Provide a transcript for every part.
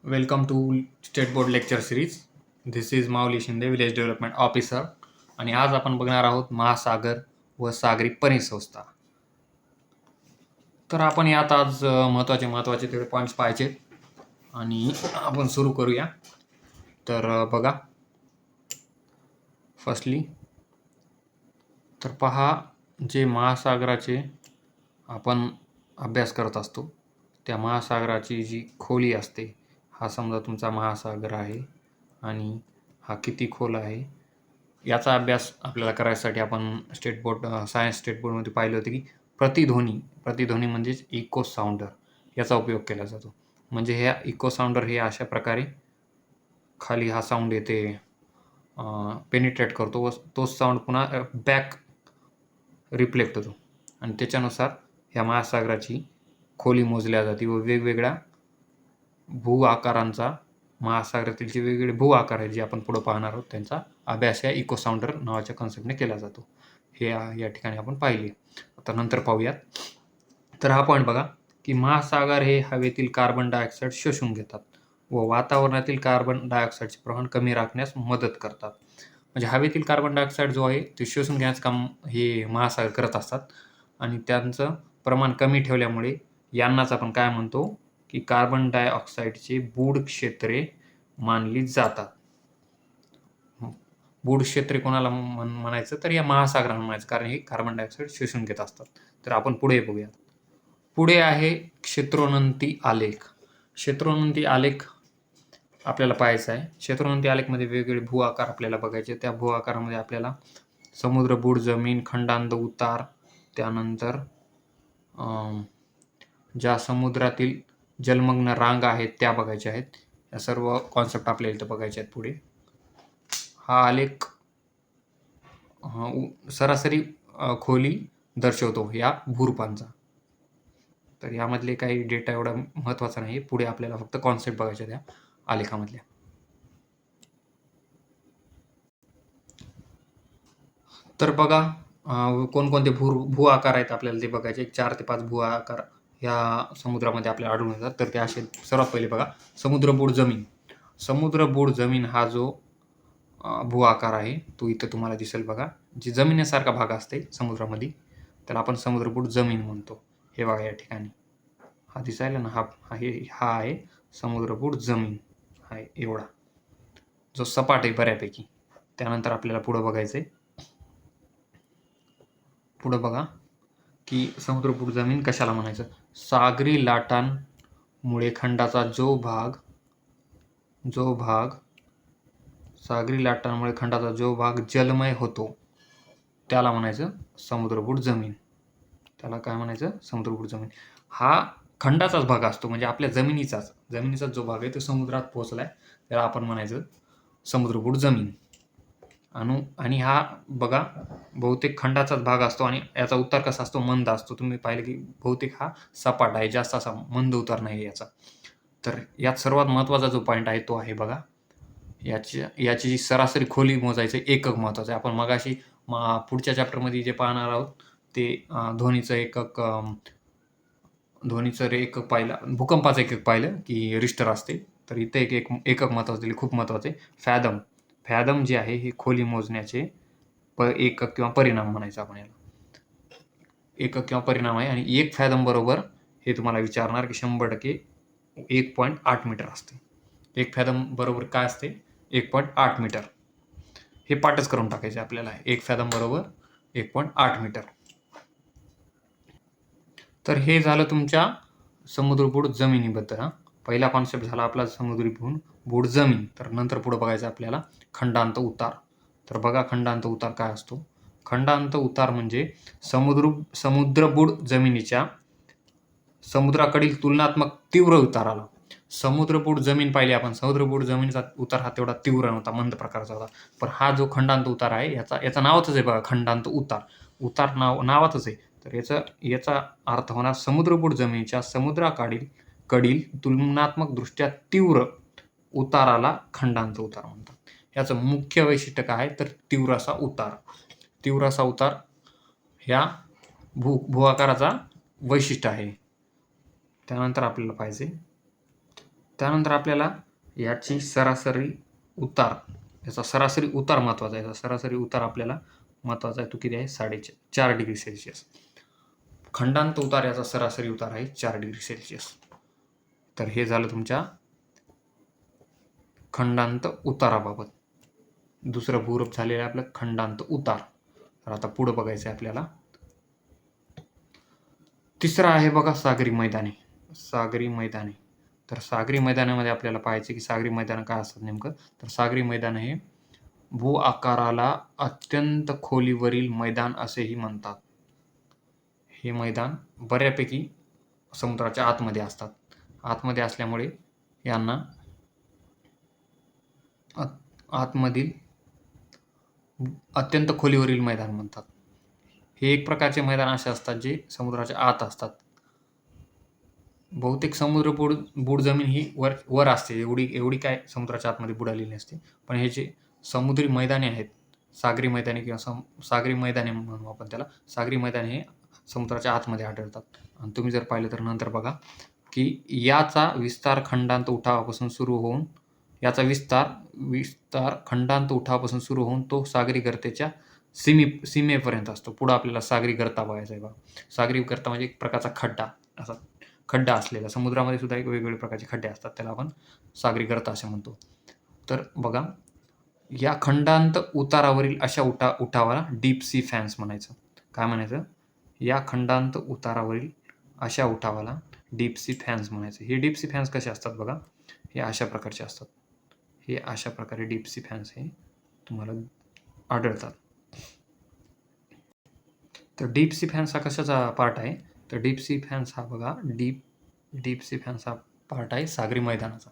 Welcome to state board lecture series. This is Mauli Shinde, village development officer. आणि आज आपण बघणार आहोत महासागर व सागरी परिसंस्था. तर आपण यात आज महत्त्वाचे थोडे पॉईंट्स पाहायचे आणि आपण सुरू करूया. तर बघा, फर्स्टली तर पहा, जे महासागराचे आपण अभ्यास करत असतो त्या महासागराची जी खोली असते, हा समजा तुमचा महासागर आहे आणि हा किती खोल आहे याचा अभ्यास आपल्याला करायसाठी आपण सायन्स स्टेट बोर्डमध्ये पाहिलं होतं की प्रतिध्वनी म्हणजेच इको साऊंडर याचा उपयोग केला जातो. म्हणजे ह्या इको साऊंडर हे अशा प्रकारे खाली हा साऊंड येते, पेनिट्रेट करतो व तोच साऊंड पुन्हा बॅक रिफ्लेक्ट होतो आणि त्याच्यानुसार ह्या महासागराची खोली मोजल्या जाते व वेगवेगळ्या भू आकारांचा, महासागरातील जे वेगवेगळे भू आकार आहेत जे आपण पुढे पाहणार आहोत त्यांचा अभ्यास या इको साऊंडर नावाच्या कॉन्सेप्टने केला जातो. हे या ठिकाणी आपण पाहिले. आता नंतर पाहूयात. तर हा पॉईंट बघा की महासागर हे हवेतील कार्बन डायऑक्साईड शोषून घेतात व वातावरणातील कार्बन डायऑक्साईडचे प्रमाण कमी राखण्यास मदत करतात. म्हणजे हवेतील कार्बन डायऑक्साईड जो आहे ते शोषून घेण्याचं काम हे महासागर करत असतात आणि त्यांचं प्रमाण कमी ठेवल्यामुळे यांनाच आपण काय म्हणतो की कार्बन डायऑक्साईडचे बूड क्षेत्रे मानली जातात. बूड क्षेत्रे कोणाला म्हणायचं तर या महासागरांना म्हणायचं, कारण हे कार्बन डायऑक्साईड शोषून घेत असतात. तर आपण पुढे बघूया. पुढे आहे क्षेत्रोन्नती आलेख. क्षेत्रोन्नती आलेख आपल्याला पाहायचा आहे. क्षेत्रोन्नती आलेखमध्ये वेगवेगळे भू आकार आपल्याला बघायचे. त्या भू आकारामध्ये आपल्याला समुद्र, बूड, जमीन, खंडांत, उतार, त्यानंतर ज्या समुद्रातील जलमग्न रांगा आहेत त्या बघायच्या आहेत. या सर्व कॉन्सेप्ट आपल्याला इथं बघायचे आहेत. पुढे हा आलेख सरासरी खोली दर्शवतो या भूरूपांचा. तर यामधले काही डेटा एवढा महत्त्वाचा नाही, पुढे आपल्याला फक्त कॉन्सेप्ट बघायचे त्या आलेखामधल्या. तर बघा, कोणकोणते भू आकार आहेत आपल्याला ते बघायचे. 4 ते 5 भू आकार ह्या समुद्रामध्ये आपल्याला आढळून येतात. तर ते असे, सर्वात पहिले बघा समुद्र, बूड, जमीन. समुद्र, बूड, जमीन हा जो भू आकार आहे तो इथं तुम्हाला दिसेल बघा. जी जमिनीसारखा भाग असते समुद्रामध्ये त्याला आपण समुद्र, बूड, जमीन म्हणतो. हे बघा या ठिकाणी हा दिसायला ना, हा आहे समुद्र, बूड, जमीन आहे एवढा जो सपाट आहे बऱ्यापैकी. त्यानंतर आपल्याला पुढं बघायचंय. पुढं बघा की समुद्र, बूड, जमीन कशाला म्हणायचं. सागरी लाटांमुळे खंडाचा जो जलमय होतो त्याला म्हणायचं समुद्रबूड जमीन. त्याला काय म्हणायचं, समुद्रबूड जमीन. हा खंडाचाच भाग असतो, म्हणजे आपल्या जमिनीचाच जो भाग आहे तो समुद्रात पोहोचलाय त्याला आपण म्हणायचं समुद्रबूड जमीन. आणि हा बघा बहुतेक खंडाचाच भाग असतो आणि याचा उतार कसा असतो, मंद असतो. तुम्ही पाहिलं की बहुतेक हा सपाट आहे, जास्त असा मंद उतार नाही याचा. तर यात सर्वात महत्त्वाचा जो पॉईंट आहे तो आहे बघा याची जी सरासरी खोली मोजायचं एकक महत्त्वाचं आहे. आपण मगाशी पुढच्या चॅप्टरमध्ये जे पाहणार आहोत ते ध्वनीचं एकक पाहिलं, भूकंपाचं एकक पाहिलं की रिश्टर असते. तर इथे एक एकक महत्त्वाचं दिले, खूप महत्त्वाचे, फॅदम जे आहे हे खोली मोजण्याचे एकक किंवा परिणाम म्हणायचं आपण याला. एकक किंवा परिणाम आहे आणि 1 फॅदम बरोबर हे तुम्हाला विचारणार की 100% 1.8 मीटर असते. 1 फॅदम बरोबर काय असते, 1.8 मीटर. हे पाठच करून टाकायचे आपल्याला. 1 फॅदम बरोबर 1.8 मीटर. तर हे झालं तुमच्या समुद्रबूड जमिनीबद्दल. पहिला कॉन्सेप्ट झाला आपला समुद्री बूड जमीन. तर नंतर पुढे बघायचं आपल्याला खंडांत उतार. तर बघा खंडांत उतार काय असतो. खंडांत उतार म्हणजे समुद्रबूड जमिनीच्या समुद्राकडील तुलनात्मक तीव्र उताराला. समुद्रबूड जमीन पाहिली आपण, समुद्रबूड जमिनीचा उतार हा तेवढा तीव्र नव्हता, मंद प्रकारचा होता. पण हा जो खंडांत उतार आहे याचा नावातच आहे बघा, खंडांत उतार नावातच आहे. तर याचा अर्थ होणार समुद्रबूड जमिनीच्या समुद्राकडील तुलनात्मक दृष्ट्या तीव्र उताराला खंडांत उतार म्हणतात. याचं मुख्य वैशिष्ट्य काय आहे तर तीव्र असा उतार ह्या भू आकाराचा वैशिष्ट्य आहे. त्यानंतर आपल्याला पाहिजे त्यानंतर आपल्याला याची सरासरी उतार, याचा सरासरी उतार महत्त्वाचा आहे. याचा सरासरी उतार आपल्याला महत्त्वाचा आहे. तो किती आहे? 4.5 डिग्री सेल्सिअस. खंडांत उतार याचा सरासरी उतार आहे 4 डिग्री सेल्सिअस. तर हे झालं तुमच्या खंडांत उताराबाबत. दुसरं भूरूप झालेलं आहे आपलं खंडांत उतार. तर आता पुढं बघायचं आहे आपल्याला. तिसरं आहे बघा सागरी मैदाने. सागरी मैदाने. तर सागरी मैदानामध्ये आपल्याला पाहायचं की सागरी मैदान काय असतात नेमकं. तर सागरी मैदान हे भू आकाराला अत्यंत खोलीवरील मैदान असेही म्हणतात. हे मैदान बऱ्यापैकी समुद्राच्या आतमध्ये असतात. आतमध्ये असल्यामुळे यांना आतमधील अत्यंत खोलीवरील मैदान म्हणतात. हे एक प्रकारचे मैदान असे असतात जे समुद्राच्या आत असतात. बहुतेक समुद्र बुड जमीन ही वर असते. एवढी काय समुद्राच्या आतमध्ये बुडालेली नसते. पण हे जे समुद्री मैदाने आहेत, सागरी मैदाने किंवा सागरी मैदाने म्हणू आपण त्याला. सागरी मैदान हे समुद्राच्या आतमध्ये आढळतात. आणि तुम्ही जर पाहिलं तर नंतर बघा की याचा विस्तार खंडांत उठावापासून सुरू होऊन खंडांत उठावापासून सुरू होऊन तो सागरी गर्तेच्या सीमेपर्यंत असतो. पुढं आपल्याला सागरी गर्ता बघायचा आहे बघा. सागरी गर्ता म्हणजे एक प्रकारचा खड्डा, असा खड्डा असलेला. समुद्रामध्ये सुद्धा एक वेगवेगळे प्रकारचे खड्डे असतात, त्याला आपण सागरी गर्ता असे म्हणतो. तर बघा, या खंडांत उतारावरील अशा उठावाला डीप सी फॅन्स म्हणायचं. काय म्हणायचं? या खंडांत उतारावरील अशा उठावाला डीप सी फॅन्स म्हणायचं. हे डीप सी फॅन्स कसे असतात बघा, हे अशा प्रकारचे असतात. हे अशा प्रकारे डीप सी फॅन्स हे तुम्हाला आढळतात. तर डीप सी फॅन्स हा कशाचा पार्ट आहे? तर डीप सी फॅन्स हा बघा, डीप सी फॅन्स हा पार्ट आहे सागरी मैदानाचा.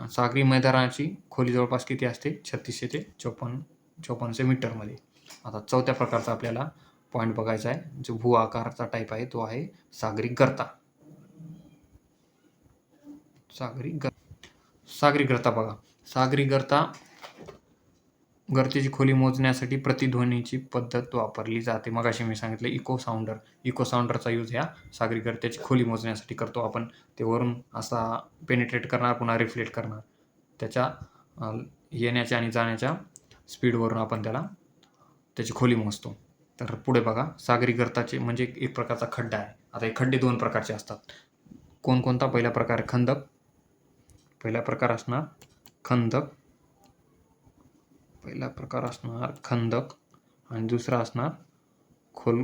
सागरी मैदानाची खोली जवळपास किती असते? 3600 ते 5400 मीटरमध्ये. आता चौथ्या प्रकारचा आपल्याला पॉईंट बघायचा आहे, जो भू आकाराचा टाईप आहे, तो आहे सागरी गर्ता. सागरी गर्ता बघा. सागरी गर्तेची खोली मोजण्यासाठी प्रतिध्वनीची पद्धत वापरली जाते. मगाशी मी सांगितलं इको साऊंडरचा यूज ह्या सागरी गर्तेची खोली मोजण्यासाठी करतो आपण. ते वरून असा पेनिट्रेट करणार, पुन्हा रिफ्लेक्ट करणार. त्याच्या येण्याच्या आणि जाण्याच्या स्पीडवरून आपण त्याची खोली मोजतो. तर पुढे बघा, सागरी गर्ताचे म्हणजे एक प्रकारचा खड्डा आहे. आता हे खड्डे 2 प्रकारचे असतात. कोणकोणता? पहिला प्रकार खंदक. पहिला प्रकार असणार खंदक आणि दुसरा असणार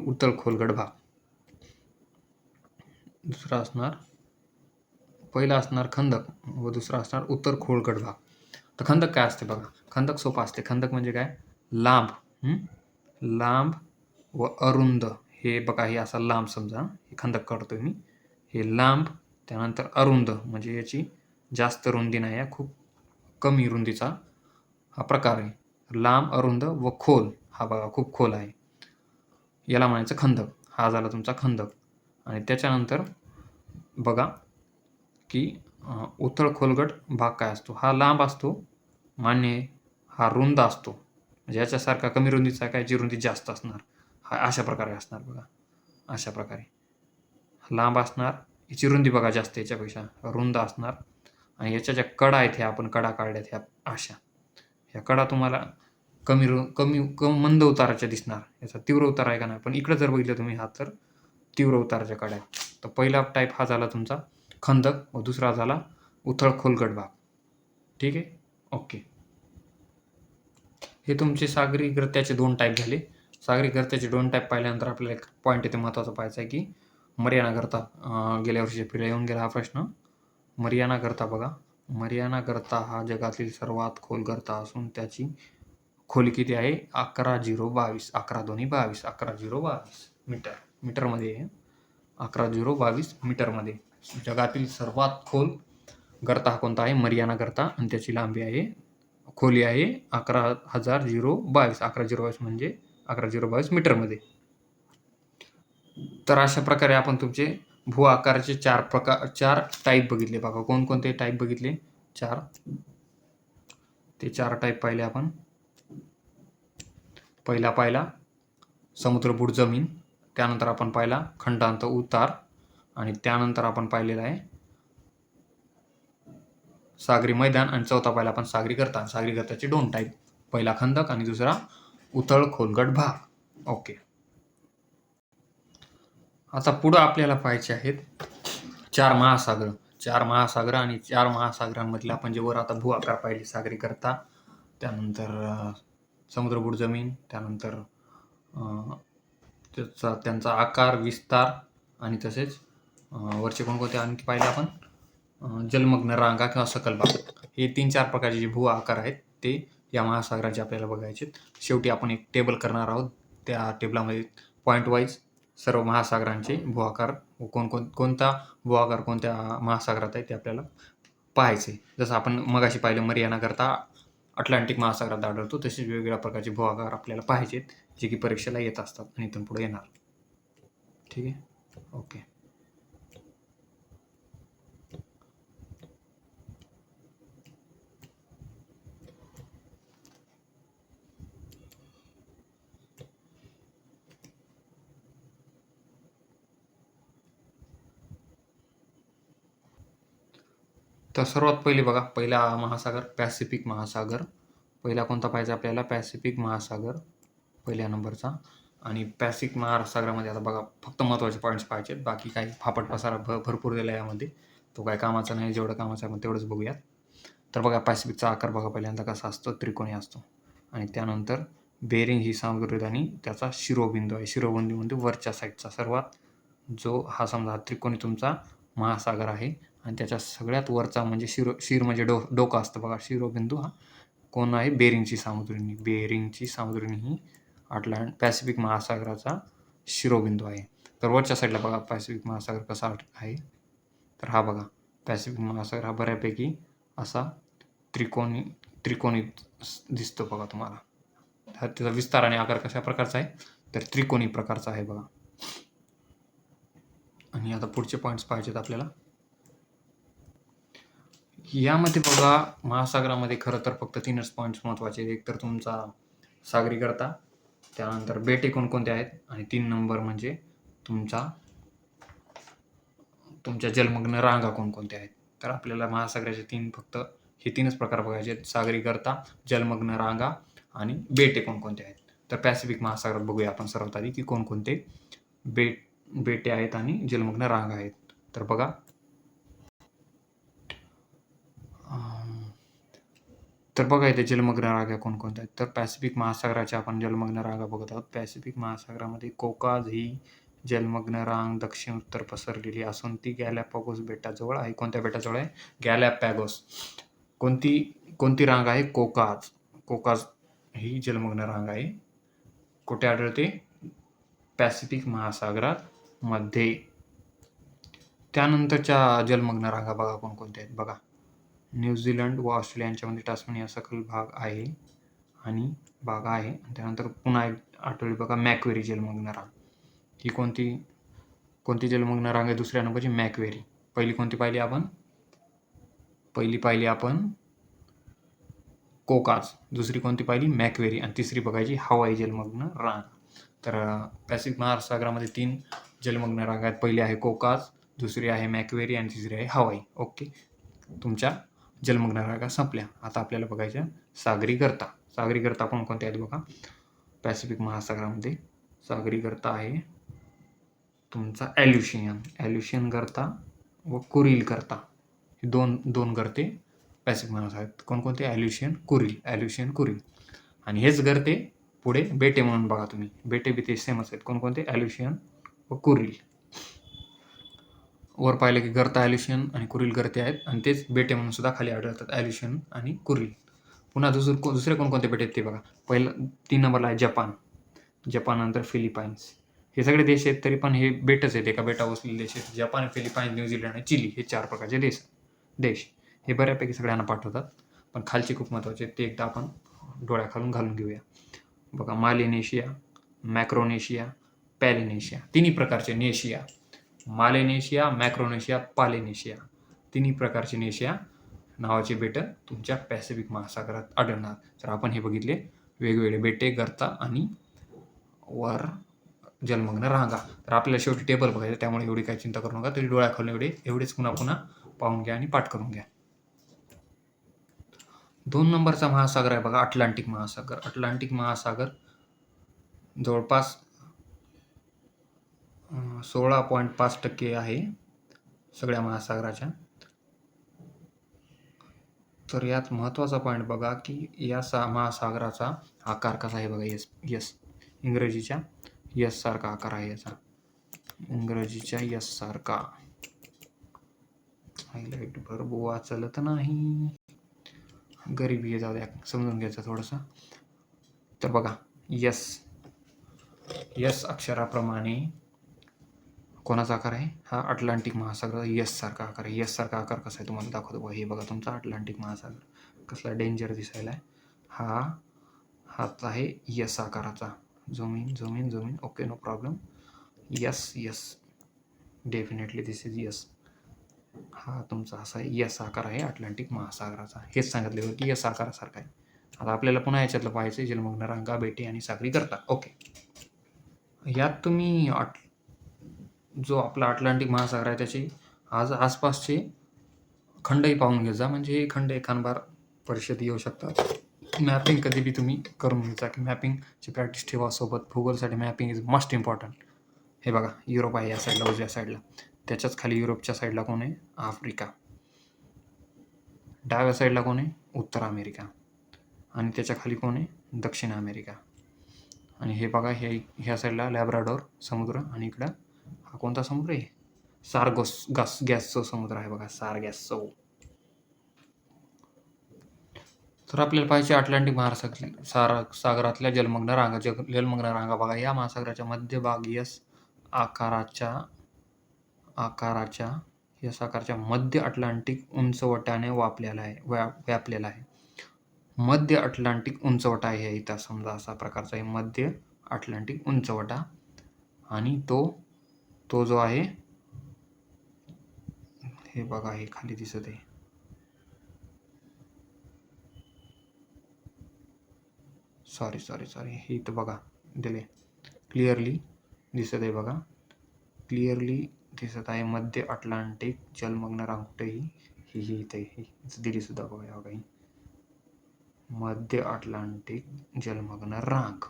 उथळ खोलगट भाग. पहिला असणार खंदक व दुसरा असणार उथळ खोलगट भाग. तर खंदक काय असते बघा. खंदक सोपं असते. खंदक म्हणजे काय? लांब व अरुंद. हे बघा, हे असा लांब समजा, हे खंदक काढतोय मी. हे लांब, त्यानंतर अरुंद म्हणजे याची जास्त रुंदी नाही आहे, खूप कमी रुंदीचा हा प्रकार आहे. लांब, अरुंद व खोल, हा बघा खूप खोल आहे, याला म्हणायचं खंदक. हा झाला तुमचा खंदक. आणि त्याच्यानंतर बघा की उथळ खोलगट भाग काय असतो. हा लांब असतो, मान्य आहे. हा रुंद असतो, म्हणजे याच्यासारखा कमी रुंदीचा काय, जी रुंदी जास्त असणार, हा अशा प्रकारे असणार बघा. अशा प्रकारे लांब असणार, याची रुंदी बघा जास्त, याच्यापेक्षा रुंद असणार. आणि याच्या ज्या कडा आहेत, ह्या आपण कडा काढल्यात ह्या अशा. ह्या कडा तुम्हाला कमी मंद उताराच्या दिसणार. याचा तीव्र उतार आहे का नाही, पण इकडे जर बघितलं तुम्ही, हा तर तीव्र उताराच्या कडा आहेत. तर पहिला टाईप हा झाला तुमचा खंदक व दुसरा झाला उथळ खोलगट भाग. ठीक आहे, ओके. हे तुमचे सागरी गर्त्याचे 2 टाईप झाले. सागरी गर्त्याचे 2 टाईप पाहिल्यानंतर आपल्याला एक पॉईंट इथे महत्त्वाचा पाहायचा आहे की मरियाना गर्ता. गेल्या वर्षी फिरा येऊन गेला हा प्रश्न. मरियाना गर्ता बघा. मरियाना गर्ता हा जगातील सर्वात खोल गर्ता असून त्याची खोली किती आहे? 11,022. 11,222 मीटर. मीटरमध्ये आहे. 11,022 मीटरमध्ये. जगातील सर्वात खोल गर्ता हा कोणता आहे? मरियाना गर्ता. आणि त्याची लांबी आहे, खोली आहे 11,022. 11,022 म्हणजे 11,022 मीटरमध्ये. तर अशा प्रकारे आपण तुमचे भू आकाराचे 4 टाईप बघितले बघा. कोणकोणते टाईप बघितले? 4. ते 4 टाईप पाहिले आपण. पहिला पाहिला समुद्रबुड जमीन, त्यानंतर आपण पाहिला खंडांत उतार, आणि त्यानंतर आपण पाहिलेला आहे सागरी मैदान आणि चौथा पाहिला आपण सागरी गर्ता. सागरी गर्ताचे 2 टाईप, पहिला खंदक आणि दुसरा उथळ खोलगट भाग. ओके. आता पुढं आपल्याला पाहायचे आहेत 4 महासागर. 4 महासागर आणि 4 महासागरांमधले आपण जे वर आता भूआकार पाहिले, सागरी गर्ता, त्यानंतर समुद्रबुड जमीन, त्यानंतर त्यांचा आकार, विस्तार आणि तसेच वरचे कोणकोणते आणखी पाहिले आपण, जलमग्न रांगा किंवा सकल भाग. हे 3-4 प्रकारचे जे भू आकार आहेत ते या महासागराचे आपल्याला बघायचे. शेवटी आपण एक टेबल करणार आहोत. त्या टेबलामध्ये पॉईंट वाईज सर्व महासागरांचे भू आकार, कोणता भू आकार कोणत्या महासागरात आहे ते आपल्याला पाहायचे. जसं आपण मगाशी पाहिलं मरियाना करता अटलांटिक महासागरात आढळतो, तसेच वेगवेगळ्या प्रकारचे भू आकार आपल्याला पाहायचेत, जे की परीक्षेला येत असतात आणि इथून पुढे येणार. ठीक आहे. ओके. तर सर्वात पहिले बघा, पहिला महासागर पॅसिफिक महासागर. पहिला कोणता पाहायचा आपल्याला? पॅसिफिक महासागर पहिल्या नंबरचा. आणि पॅसिफिक महासागरामध्ये आता बघा फक्त महत्त्वाचे पॉईंट्स पाहायचे आहेत, बाकी काही फापट पसारा भरपूर दिला यामध्ये, तो काय कामाचा नाही. जेवढं कामाचं आहे आपण तेवढंच बघूयात. तर बघा पॅसिफिकचा आकार बघा पहिल्यांदा कसा असतो, त्रिकोणी असतो. आणि त्यानंतर बेरिंग ही सामुद्रिक आणि त्याचा शिरोबिंदू आहे. शिरोबिंदू म्हणजे वरच्या साईडचा सर्वात जो हा समजा त्रिकोणी तुमचा महासागर आहे आणि त्याच्या सगळ्यात वरचा म्हणजे शिर म्हणजे डोकं असतं बघा. शिरोबिंदू हा कोण आहे? बेरिंगची सामुद्रिणी. बेरिंगची सामुद्रिणी ही पॅसिफिक महासागराचा शिरोबिंदू आहे. तर वरच्या साईडला बघा पॅसिफिक महासागर कसा आहे. तर हा बघा पॅसिफिक महासागर हा बऱ्यापैकी असा त्रिकोणी दिसतो बघा तुम्हाला. त्याचा विस्तार आणि आकार कशा प्रकारचा आहे? तर त्रिकोणी प्रकारचा आहे बघा. आणि आता पुढचे पॉईंट्स पाहिजेत आपल्याला. यामध्ये बघा महासागरामध्ये खरं तर फक्त 3च पॉईंट्स महत्त्वाचे. एक तर तुमचा सागरी गर्ता, त्यानंतर बेटे कोणकोणते आहेत, आणि 3 नंबर म्हणजे तुमच्या जलमग्न रांगा कोणकोणत्या आहेत. तर आपल्याला महासागराचे फक्त हे 3च प्रकार बघायचे आहेत: सागरी गर्ता, जलमग्न रांगा आणि बेटे कोणकोणते आहेत. तर पॅसिफिक महासागरात बघूया आपण सर्वात आधी की कोणकोणते बेटे आहेत आणि जलमग्न रांगा आहेत. तर बघा इथे जलमग्न रांगा कोणकोणत्या आहेत. तर पॅसिफिक महासागराच्या आपण जलमग्न रांगा बघत आहोत. पॅसिफिक महासागरामध्ये कोकाज ही जलमग्न रांग दक्षिण उत्तर पसरलेली असून ती गॅलापागोस बेटाजवळ आहे. कोणत्या बेटाजवळ आहे? गॅलापॅगोस. कोणती रांग आहे? कोकाज ही जलमग्न रांग आहे. कुठे आढळते? पॅसिफिक महासागरात मध्ये. त्यानंतरच्या जलमग्न रांगा बघा कोणकोणत्या आहेत. बघा न्यूझीलंड व ऑस्ट्रेलियामध्ये टास्मॅनिया सकल भाग आहे. आणि त्यानंतर पुन्हा आठवली बघा मॅक्वेरी जलमग्न रांग. ही कोणती जलमग्न रांग आहे? दुसऱ्या नंबरची मॅक्वेरी. पहिली कोणती पाहिली आपण? पहिली पाहिली आपण कोकाज, दुसरी कोणती पाहिली? मॅक्वेरी, आणि तिसरी बघायची हवाई जलमग्न रांग. तर पॅसिफिक महासागरामध्ये 3 जलमग्न रांगा आहेत. पहिली आहे कोकाज, दुसरी आहे मॅक्वेरी आणि तिसरी आहे हवाई. ओके. तुमच्या जलमग्न रांगा संपल्या. आता आपल्याला बघायच्या सागरी गर्ता. सागरी गर्ता कोणकोणत्या आहेत बघा पॅसिफिक महासागरामध्ये. सागरी गर्ता आहे तुमचा ॲल्युशियन गर्ता व कुरिल गर्ता. हे दोन गर्ते पॅसिफिक महासागरात. कोणकोणते? ॲल्युशियन कुरिल. आणि हेच गर्ते पुढे बेटे म्हणून बघा तुम्ही. बेटे सेमच आहेत. कोणकोणते? ॲल्युशियन व कुरिल. वर पाहिलं की गर्ता ॲल्युशियन आणि कुरिल गर्ते आहेत, आणि तेच बेटे म्हणून सुद्धा खाली आढळतात, ॲल्युशियन आणि कुरिल. पुन्हा दुसरे कोणकोणते बेटे आहेत ते बघा. पहिलं 3 नंबरला आहे जपान, नंतर फिलिपाईन्स. हे सगळे देश आहेत, तरी पण हे बेटच आहेत, एका बेटावर वसलेले देश आहेत. जपान, फिलिपाईन्स, न्यूझीलंड आणि चिली हे 4 प्रकारचे देश. हे बऱ्यापैकी सगळ्यांना पाठवतात, पण खालचे खूप महत्त्वाचे आहेत, ते एकदा आपण डोळ्याखालून घालून घेऊया. बघा मालेनेशिया, मॅक्रोनेशिया, पॅलिनेशिया. तिन्ही प्रकारचे नेशिया, मालेनेशिया, मॅक्रोनेशिया, पॉलिनेशिया, तिन्ही प्रकारचे नेशिया नावाचे बेटं तुमच्या पॅसिफिक महासागरात आढळणार. तर आपण हे बघितले वेगवेगळे बेटे, गर्ता आणि वर जलमग्न रांगा. तर आपल्याला शेवटी टेबल बघायचं, त्यामुळे एवढी काही चिंता करू नका. तरी डोळ्याखालून एवढेच पुन्हा पाहून घ्या आणि पाठ करून घ्या. 2 नंबरचा महासागर आहे बघा अटलांटिक महासागर. अटलांटिक महासागर जवळपास 16.5% आहे सगळ्या महासागराच्या. तर यात महत्त्वाचा पॉईंट बघा की या महासागराचा आकार कसा आहे बघा. यस इंग्रजीच्या यस सारखा आकार आहे याचा. इंग्रजीच्या यस सारखा. हायलाइट भरब वाचलं तर नाही. गरीबी जाऊ द्या, समजून घ्यायचं थोडंसं. तर बघा यस अक्षराप्रमाणे कोणाचा आकार आहे? हा अटलांटिक महासागर यस सारखा आकार आहे. यस सारखा आकार कसा आहे तुम्हाला दाखवतो बघा. हे बघा तुमचा अटलांटिक महासागर कसला डेंजर दिसायला आहे. हाच आहे यस आकाराचा. Zoom in. Okay, no problem. Yes definitely this is S. हा तुमचा असा यस आकार आहे अटलांटिक महासागराचा. हेच सांगितले होते की यस आकारासारखा आहे. आता आपल्याला पुन्हा याच्यातलं पाहायचं जलमग्न रांगा, बेटे आणि सागरी करता. ओके, यात तुम्ही जो आपला अटलांटिक महासागर आहे त्याचे आसपासचे खंडही पाहून घ्यायचा. म्हणजे हे खंड एखानबार परीक्षेत येऊ शकतात. मॅपिंग कधी बी तुम्ही करून घ्यायचा की मॅपिंगची प्रॅक्टिस ठेवा सोबत. भूगोलसाठी मॅपिंग इज मस्ट इम्पॉर्टंट. हे बघा युरोप आहे या साईडला, उजव्या साईडला. त्याच्याच खाली युरोपच्या साईडला कोण आहे? आफ्रिका. डाव्या साईडला कोण आहे? उत्तर अमेरिका. आणि त्याच्या खाली कोण आहे? दक्षिण अमेरिका. आणि हे बघा ह्या साईडला लॅब्राडोर समुद्र आणि इकडं हा कोणता समुद्र आहे? गॅसचा समुद्र आहे बघा, सारगॅसो. तर आपल्याला पाहिजे अटलांटिक महासागरातल्या जलमग्न रांगा बघा. या महासागराच्या मध्यभागी यस आकाराच्या मध्य अटलांटिक उंचवट्याने व्यापलेला आहे. मध्य अटलांटिक उंचवटा आहे इथं समजा असा प्रकारचा आहे मध्य अटलांटिक उंचवटा. आणि तो जो आहे हे बघा, हे खाली दिसत आहे. सॉरी हे इथं बघा दिले, क्लिअरली दिसत आहे बघा. क्लिअरली दिसत आहे मध्य अटलांटिक जलमग्न रांग. कुठेही ही इथे दिली सुद्धा बघा काही. मध्य अटलांटिक जलमग्न रांग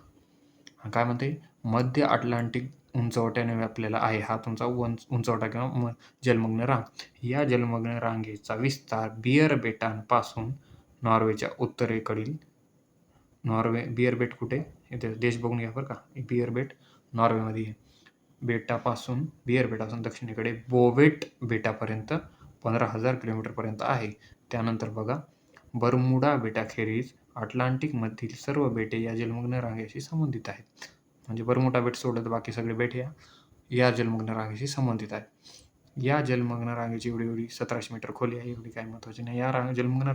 काय म्हणते? मध्य अटलांटिक उंचवट्याने व्यापलेला आहे हा तुमचा उंचवटा किंवा जलमग्न रांग. या जलमग्न रांगेचा विस्तार बियर बेटांपासून नॉर्वेच्या उत्तरेकडील बियर बेट कुठे? इथे देश बघून घ्या बरं का. बियर बेट नॉर्वेमध्ये आहे. बियर बेटापासून दक्षिणेकडे बोवेट बेटापर्यंत 15,000 किलोमीटरपर्यंत आहे. त्यानंतर बघा बरमुडा बेटाखेरीज अटलांटिकमधील सर्व बेटे या जलमग्न रांगेशी संबंधित आहेत. म्हणजे बरमुडा बेट सोडत बाकी सगळे बेट या जलमग्न रांगेशी संबंधित आहेत. या जलमग्न रांगेची एवढी 1700 मीटर खोली आहे. एवढी काही महत्त्वाची नाही. या जलमग्न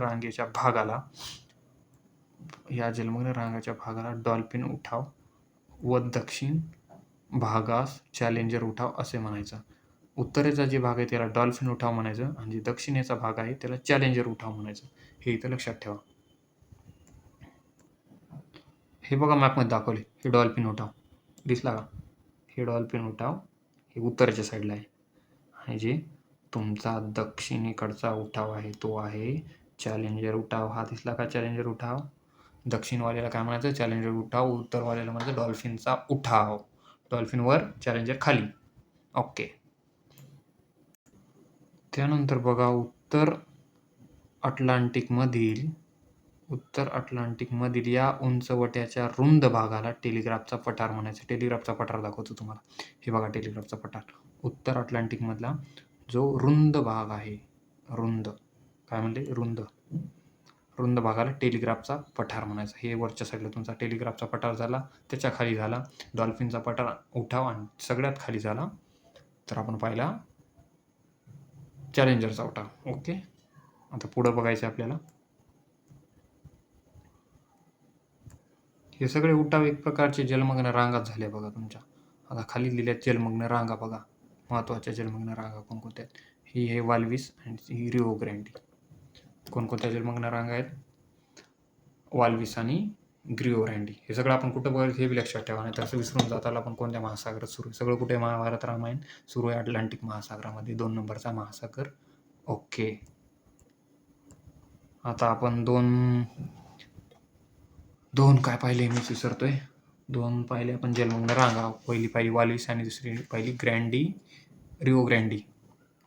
रांगाच्या भागाला डॉल्फिन उठाव व दक्षिण भागास चॅलेंजर उठाव असे म्हणायचं. उत्तरेचा जे भाग आहे त्याला डॉल्फिन उठाव म्हणायचं आणि जे दक्षिणेचा भाग आहे त्याला चॅलेंजर उठाव म्हणायचं. हे इथं लक्षात ठेवा. हे बघा मॅपमध्ये दाखवले. हे डॉल्फिन उठाव दिसला का? हे डॉल्फिन उठाव हे उत्तरेच्या साईडला आहे. आणि जे तुमचा दक्षिणेकडचा उठाव आहे तो आहे चॅलेंजर उठाव. हा दिसला का? चॅलेंजर उठाव. दक्षिणवाल्याला काय म्हणायचं? चॅलेंजर उठाव. उत्तरवाल्याला म्हणायचं डॉल्फिनचा उठाव. डॉल्फिनवर, चॅलेंजर खाली. ओके. त्यानंतर बघा उत्तर अटलांटिकमधील या उंचवट्याच्या रुंद भागाला टेलिग्राफचा पठार म्हणायचं. टेलिग्राफचा पठार दाखवतो तुम्हाला. हे बघा टेलिग्राफचा पठार. उत्तर अटलांटिकमधला जो रुंद भाग आहे, काय म्हणले? रुंद भागाला टेलिग्राफचा पठार म्हणायचा. हे वरच्या साईडला तुमचा टेलिग्राफचा पठार झाला. त्याच्या खाली झाला डॉल्फिनचा पठार उठाव आणि सगळ्यात खाली झाला तर आपण पाहिला चॅलेंजरचा उठाव. ओके. आता पुढं बघायचं आपल्याला. हे सगळे उठाव एक प्रकारचे जलमग्न रांगाच झाले बघा तुमच्या. आता खाली दिल्यात जलमग्न रांगा बघा. महत्त्वाच्या जलमग्न रांगा कोणकोणत्या आहेत? ही आहे वाल्विस आणि ही रिओ ग्रँडी. कोणकोणत्या जलमग्न रांगा आहेत? वाल्विस आणि रिओ ग्रँडी. हे सगळं आपण कुठं बघायचं हे बी लक्षात ठेवा, नाही तर असं विसरून जाताला आपण कोणत्या महासागरात सुरू आहे. सगळं कुठे? महाभारत रामायण सुरू आहे अटलांटिक महासागरामध्ये. 2 नंबरचा महासागर. ओके. आता आपण दोन काय पाहिले मी विसरतोय. 2 पाहिले आपण जलमग्न रांगा. पहिली पाहिली वाल्विस आणि दुसरी पाहिली रिओ ग्रँडी.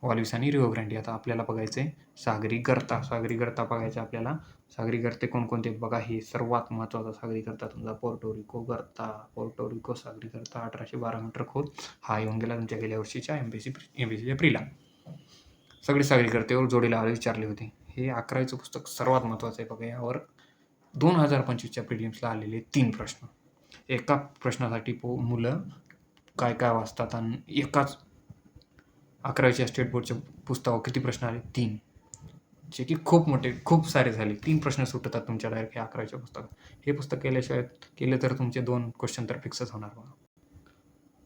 वाल्विस आणि रिओ ग्रँडी. आता आपल्याला बघायचं आहे सागरी गर्ता. सागरी गर्ता बघायचा आपल्याला. सागरी गर्ते कोणकोणते बघा. हे सर्वात महत्त्वाचा सागरी गर्ता तुमचा पोर्टोरिको गर्ता. पोर्टोरिको सागरी गर्ता 1812 मीटर खोल. हा येऊन गेला तुमच्या गेल्या वर्षीच्या एमपीसीच्या प्रीला. सगळे सागरी गर्तेवर जोडीला विचारले होते. हे 11वीचं पुस्तक सर्वात महत्त्वाचं आहे बघा. यावर 2025च्या प्रिलिम्सला आलेले 3 प्रश्न. एका प्रश्नासाठी मुलं काय काय वाचतात आणि एकाच 11वीच्या स्टेट बोर्डच्या पुस्तकावर किती प्रश्न आले? 3. जे की खूप सारे झाले. 3 प्रश्न सुटतात तुमच्या डायरेक्ट हे 11वीच्या पुस्तकात. हे पुस्तक केलं तर तुमचे 2 क्वेश्चन तर फिक्सच होणार बघा.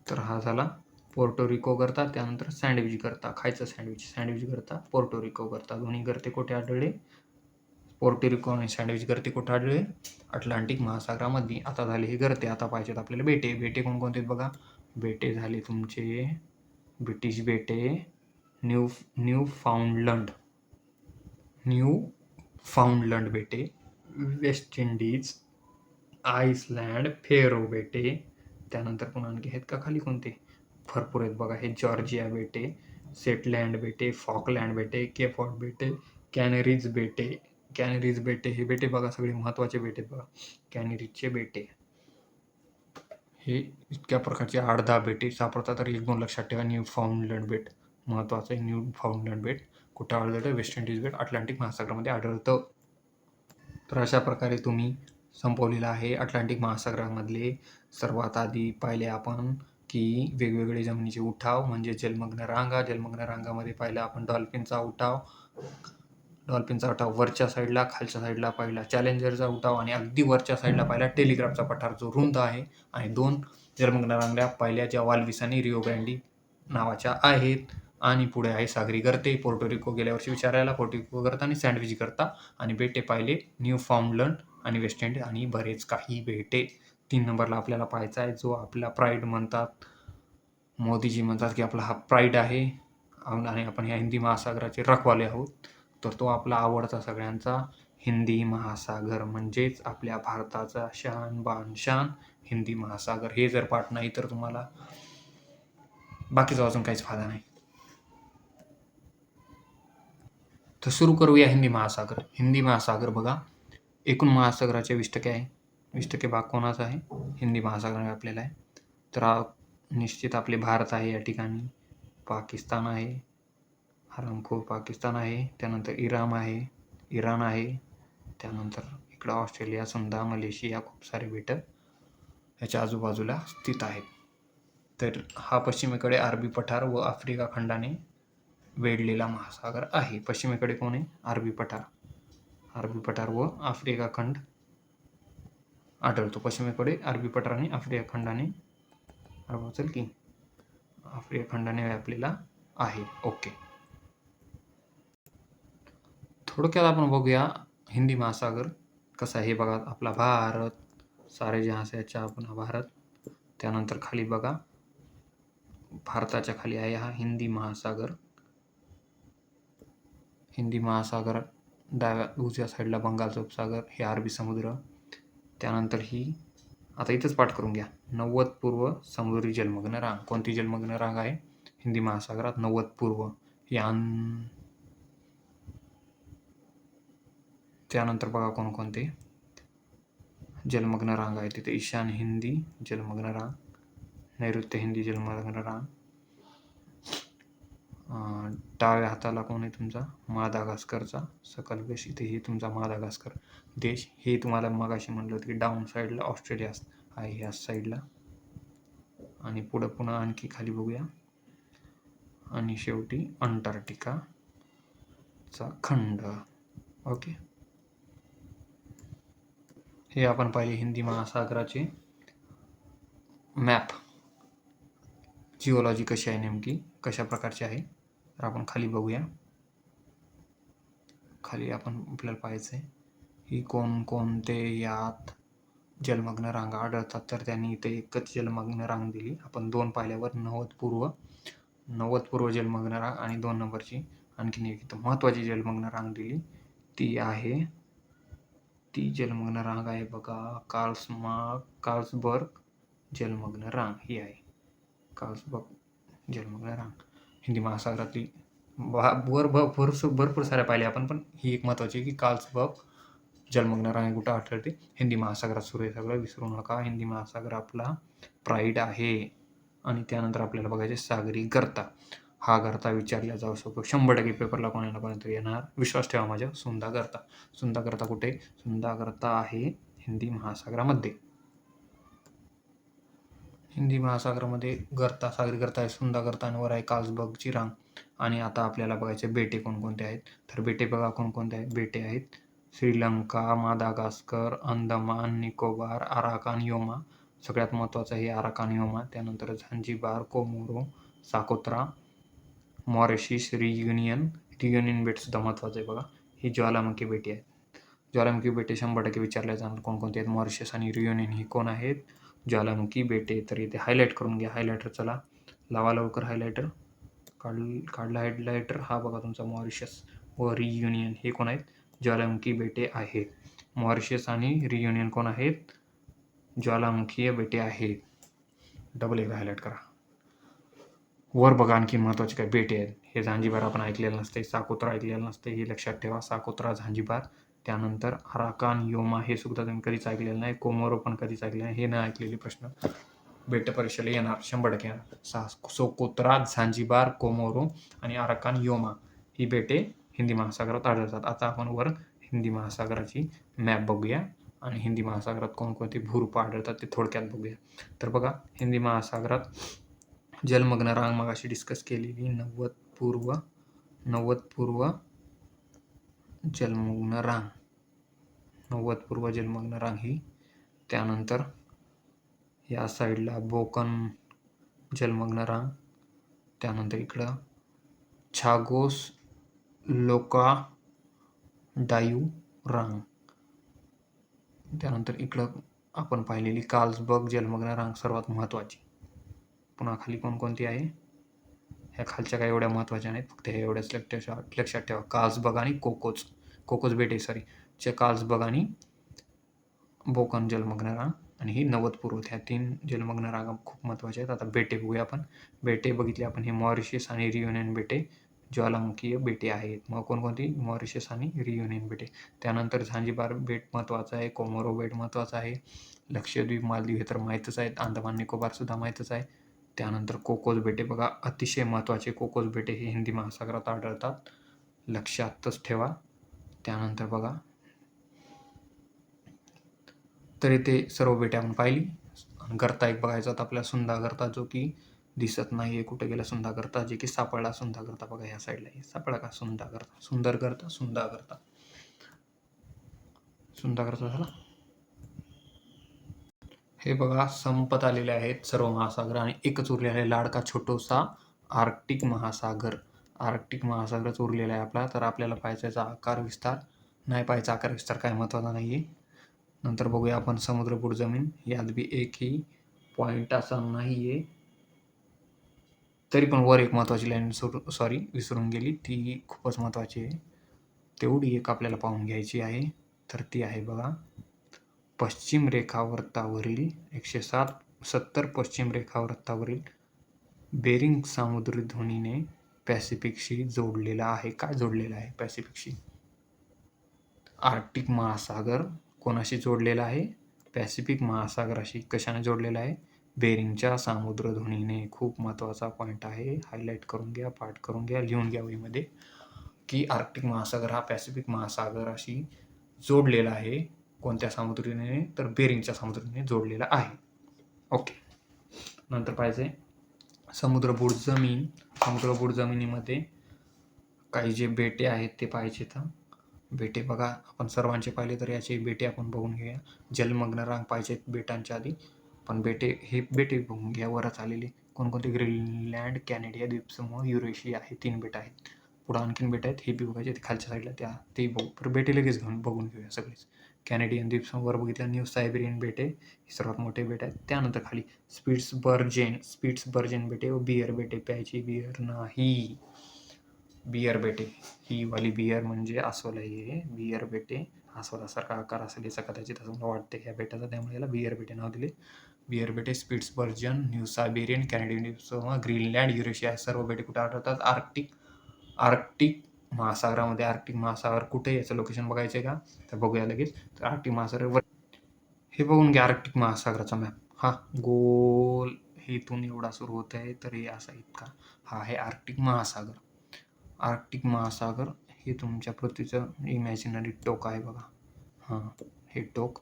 तर हा झाला पोर्टोरिको गर्ता. त्यानंतर सँडविच गर्ता. खायचं सँडविच गर्ता, पोर्टोरिको गर्ता. दोन्ही गर्ते कुठे आढळले? पोर्टोरिको आणि सँडविच गर्ते कुठे आढळले? अटलांटिक महासागरामध्ये. आता झाले हे गर्ते. आता पाहिजेत आपल्याला बेटे. बेटे कोणकोणते बघा. बेटे झाले तुमचे ब्रिटिश बेटे, न्यू फाउंडलंड बेटे, वेस्ट इंडीज, आइसलँड, फेरो बेटे. त्यानंतर पुन्हा आणखी आहेत का खाली कोणते? भरपूर आहेत बघा. हे जॉर्जिया बेटे, सेटलँड बेटे, फॉकलँड बेटे, केप हॉर्ड बेटे, कॅनरीज बेटे. हे बेटे बघा सगळे महत्त्वाचे बेटे बघा. कॅनरीजचे बेटे हे इतक्या प्रकारचे 8-10 बेटे सापडतात. तर 1-2 लक्षात ठेवा. न्यू फाउंडलंड बेट महत्त्वाचं आहे. न्यू फाउंडलंड बेट कुठं आढळतं? वेस्ट इंडीज बेट अटलांटिक महासागरामध्ये आढळतं. तर अशा प्रकारे तुम्ही संपवलेलं आहे अटलांटिक महासागरामधले. सर्वात आधी पाहिले आपण की वेगवेगळे जमिनीचे उठाव म्हणजे जलमग्न रांगा. जलमग्न रांगामध्ये पाहिलं आपण डॉल्फिनचा उठाव वरच्या साईडला, खालच्या साईडला पाहिला चॅलेंजरचा उठाव आणि अगदी वरच्या साईडला पाहिला टेलिग्राफचा पठार जो रुंद आहे. आणि 2 जलमग्न रांगा पाहिल्या ज्या वाल्विस आणि रिओ ग्रँडी नावाच्या आहेत. आणि पुढे आहे सागरी गर्ते. पोर्टोरिको गेल्या वर्षी विचारायला. पोर्टोरिको गर्ता आणि सँडविच गर्ता. आणि बेटे पाहिले न्यू फाउंडलंड आणि वेस्ट इंडीज आणि बरेच काही बेटे. 3 नंबरला आपल्याला पाहायचा आहे जो आपला प्राईड म्हणतात. मोदीजी म्हणतात की आपला हा प्राईड आहे आणि आपण ह्या हिंदी महासागराचे रखवाले आहोत. तर तो आपला आवडता सगळ्यांचा हिंदी महासागर म्हणजेच आपल्या भारताचा शान बान शान हिंदी महासागर. हे जर पाठ नाही तर तुम्हाला बाकीचा वाचून काहीच फायदा नाही. तर सुरू करूया हिंदी महासागर. हिंदी महासागर बघा. एकूण महासागराचे 20% आहे. 20% भाग कोणाचा आहे? हिंदी महासागर आपल्याला आहे. तर निश्चित आपले भारत आहे या ठिकाणी. पाकिस्तान आहे. हरामखोर पाकिस्तान आहे. त्यानंतर इराण आहे. त्यानंतर इकडं ऑस्ट्रेलिया, सुंदा, मलेशिया खूप सारे बेटं ह्याच्या आजूबाजूला स्थित आहेत. तर हा पश्चिमेकडे अरबी पठार व आफ्रिका खंडाने वेढलेला महासागर आहे. पश्चिमेकडे कोण आहे? अरबी पठार व आफ्रिका खंड आढळतो. पश्चिमेकडे अरबी पठार आणि आफ्रिका खंडाने व्यापलेला आहे. ओके. थोडक्यात आपण बघूया हिंदी महासागर कसा आहे. हे बघा आपला भारत, सारे जहां से अच्छा अपना भारत. त्यानंतर खाली बघा भारताच्या खाली आहे हा हिंदी महासागर. हिंदी महासागर उजव्या साईडला बंगालचा उपसागर, हे अरबी समुद्र. त्यानंतर ही आता इथंच पाठ करून घ्या. 90 पूर्व समुद्री जलमग्न रांग. कोणती जलमग्न रांग आहे हिंदी महासागरात? 90 पूर्व. त्यानंतर बघा कोणकोणते जलमग्न रांग आहे तिथे. ईशान्य हिंदी जलमग्न रांग, नैऋत्य हिंदी जलमग्न रांग. डाव्या हाताला कोण आहे तुमचा? मादागास्करचा सकल बेस. इथे हे तुमचा मादागास्कर देश. हे तुम्हाला मगाशी म्हणलं होतं की डाऊन साईडला ऑस्ट्रेलिया आहे ह्या साईडला. आणि पुन्हा आणखी खाली बघूया. आणि शेवटी अंटार्क्टिकाचा खंड. ओके. हे आपण पाहिले हिंदी महासागराचे मॅप. जिओलॉजी कशी आहे नेमकी, कशा प्रकारची आहे. तर आपण खाली बघूया. खाली आपण आपल्याला पाहायचं आहे ही कोणते यात जलमग्न रांगा आढळतात. तर त्यांनी इथे एकच जलमग्न रांग दिली. आपण 2 पाहिल्यावर 90 पूर्व जलमग्न रांग आणि 2 नंबरची आणखीन एक इथं महत्त्वाची जलमग्न रांग दिली ती आहे, ती जलमग्न रांग आहे बघा, कार्ल्सबर्ग जलमग्न रांग ही आहे. कार्ल्सबर्ग जलमग्न रांग हिंदी महासागरातली भरपूर साऱ्या पाहिल्या आपण, पण ही एक महत्त्वाची आहे की कार्ल्सबर्ग जलमग्न रांग कुठं आढळते? हिंदी महासागरात सुरू आहे. सगळं विसरू नका. हिंदी महासागर आपला प्राईड आहे. आणि त्यानंतर आपल्याला बघायचे सागरी गर्ता. हा गर्ता विचारला जाऊ शकतो 100% पेपरला कोणाला कोणातरी येणार. विश्वास ठेवा माझ्या. सुंदा गर्ता. सुंदा गर्ता कुठे? सुंदा गर्ता आहे हिंदी महासागरामध्ये. हिंदी महासागरामध्ये गर्ता, सागरी गर्ता आहे, सुंदा गर्ता आणि वर आहे कार्ल्सबर्गची रांग. आणि आता आपल्याला बघायचे बेटे कोणकोणते आहेत. तर बेटे बघा कोणकोणते आहेत. बेटे आहेत Sri Lanka, Madagascar, Andaman, Nicobar, Arakan Yoma. सगळ्यात महत्त्वाचं आहे आराकान योमा. त्यानंतर झांजिबार, कोमोरो, साकोत्रा, मॉरिशस, रियुनियन बेट सुद्धा महत्त्वाचं आहे बघा. ही ज्वालामुखी बेटे आहेत. ज्वालामुखी बेटे 100% विचारल्या जाणार कोणकोणते आहेत. मॉरिशस आणि रियुनियन ही कोण आहेत? ज्वालामुखी बेटे. तर इथे हायलाईट करून घ्या. हायलायटर चला लावा लवकर. हायलायटर काढला. हायलायटर हा बघा तुमचा मॉरिशस व रियुनियन हे कोण आहेत? ज्वालामुखी बेटे आहेत. मॉरिशस आणि रियुनियन कोण आहेत? ज्वालामुखीय बेटे आहेत. डबल एकदा हायलाईट करा. वर बघा आणखी महत्त्वाचे काय बेटे आहेत. हे झांजिबार आपण ऐकलेलं नसते, साकोत्रा ऐकलेलं नसते, हे लक्षात ठेवा. साकोत्रा, झांजिबार. त्यानंतर आराकान योमा हे सुद्धा तुम्ही कधीच ऐकलेलं नाही. कोमोरो पण कधीच ऐकलेलं नाही. हे न ऐकलेले प्रश्न बेट परीक्षेला येणार 100% येणार. साकोत्रा, झांजिबार, कोमोरो आणि आराकान योमा ही बेटे हिंदी महासागरात आढळतात. आता आपण वर हिंदी महासागराची मॅप बघूया आणि हिंदी महासागरात कोणकोणते भूरूप आढळतात ते थोडक्यात बघूया. तर बघा हिंदी महासागरात जलमग्न रांग मगाशी डिस्कस केलेली 90 पूर्व जलमग्न रांग. 90 पूर्व जलमग्न रांग ही. त्यानंतर या साईडला बोकन जलमग्न रांग. त्यानंतर इकडं छागोस लोका डायू रांग. त्यानंतर इकडं आपण पाहिलेली कार्ल्सबर्ग जलमग्न रांग सर्वात महत्त्वाची. पुन्हा खाली कोणकोणती आहे? ह्या खालच्या काही एवढ्या महत्त्वाच्या नाहीत, फक्त हे एवढ्याच लक्षात ठेवा. कार्ल्सबर्ग आणि कोकोच बेटे कार्ल्सबर्ग आणि बोकन जलमग्न रांग आणि ही 90 पूर्व. ह्या 3 जलमग्न रांगा खूप महत्त्वाच्या आहेत. आता बेटे बघूया आपण. बेटे बघितले आपण. हे मॉरिशस आणि रियुनियन बेटे ज्वालामुखीय बेटे आहेत. मग कोणकोणती? मॉरिशस आणि रियुनियन बेटे. त्यानंतर झांजिबार बेट महत्त्वाचं आहे. कोमोरो बेट महत्त्वाचं आहे. लक्षद्वीप, मालदीव हे तर माहीतच आहेत. अंदमान निकोबार सुद्धा माहीतच आहे. त्यानंतर कोकोस बेटे बघा, अतिशय महत्त्वाचे. कोकोस बेटे हे हिंदी महासागरात आढळतात. लक्षातच ठेवा. त्यानंतर बघा, तर इथे सर्व बेटे आपण पाहिली. गर्ता एक बघायचा होता आपल्याला, सुंदा गर्ता, जो की दिसत नाहीये. कुठे गेला सुंदा गर्ता? जे की सापडला सुंदा गर्ता बघा ह्या साईडला. सापडला का सुंदा गर्ता? सुंदर गर्ता, सुंदा गर्ता. सुंदा गर्ता झाला. हे बघा संपत आलेले आहेत सर्व महासागर आणि एकच उरलेला आहे लाडका छोटोसा आर्क्टिक महासागर. आर्क्टिक महासागरच उरलेला आहे आपला. तर आपल्याला पाहायचा याचा आकार विस्तार. नाही पाहायचा आकार विस्तार, काय महत्त्वाचा नाही आहे. नंतर बघूया आपण समुद्रपूर जमीन. यात बी एकही पॉईंट असा नाही आहे. तरी पण वर एक महत्त्वाची लाईन विसरून गेली, ती खूपच महत्त्वाची आहे. तेवढी एक आपल्याला पाहून घ्यायची आहे. तर ती आहे बघा, पश्चिम रेखावृत्तावरील 170 पश्चिम रेखावृत्तावरील बेरिंग सामुद्रधुनीने पॅसिफिकशी जोडलेला आहे. काय जोडलेला आहे पॅसिफिकशी? आर्क्टिक महासागर कोणाशी जोडलेला आहे? पॅसिफिक महासागराशी. कशाने जोडलेला आहे? बेरिंगच्या सामुद्रधुनीने. खूप महत्त्वाचा पॉईंट आहे. हायलाईट करून घ्या, पाठ करून घ्या, लिहून घ्या वहीमध्ये की आर्क्टिक महासागर हा पॅसिफिक महासागराशी जोडलेला आहे. कोणत्या सामुद्रधुनीने? तर बेरिंगच्या सामुद्रधुनीने जोडलेला आहे. ओके. नंतर पाहिजे समुद्रपूर जमीन. समुद्रपूर जमिनीमध्ये काही जे बेटे आहेत ते पाहिजे. तर बेटे बघा आपण सर्वांचे पाहिले, तर याचे बेटे आपण बघून घेऊया. जलमग्न रांग पाहिजेत बेटांच्या आधी, पण बेटे बघून घ्या. वरच आलेले कोणकोणते? ग्रीनलँड, कॅनेडिया द्वीपसमूह, युरेशिया हे 3 बेट आहेत. पुढं आणखीन बेट आहेत, हे बी बघायचे. खालच्या साईडला ते बघू. तर बेटे लगेच बघून घेऊया सगळेच. कॅनेडियन द्वीपसमूहावर बघितलं. न्यू सायबेरियन बेटे हे सर्वात मोठे बेट आहेत. त्यानंतर खाली स्पिट्सबर्जेन बेटे व बियर बेटे. प्यायची बियर नाही. बियर बेटे, ही वाली बियर म्हणजे अस्वल आहे. बियर बेटे अस्वलासारखा आकार असेल याचा कदाचित असं मला वाटते ह्या बेटाचा, त्यामुळे याला बियर बेटे नाव दिले. बियर बेटे Spitsbergen, new Siberian, Canadian, Greenland, Eurasia सर्व बेटे कुठे आढळतात? आर्क्टिक महासागरामध्ये. आर्क्टिक महासागर कुठे, याचं लोकेशन बघायचं आहे का? तर बघूया लगेच. तर आर्क्टिक महासागर हे बघून घ्या, आर्क्टिक महासागराचा मॅप. हा गोल हे इथून एवढा सुरू होत आहे, तर हे असा इतका हा आहे आर्क्टिक महासागर. आर्क्टिक महासागर हे तुमच्या पृथ्वीचं इमॅजिनरी टोक आहे बघा. हां, हे टोक.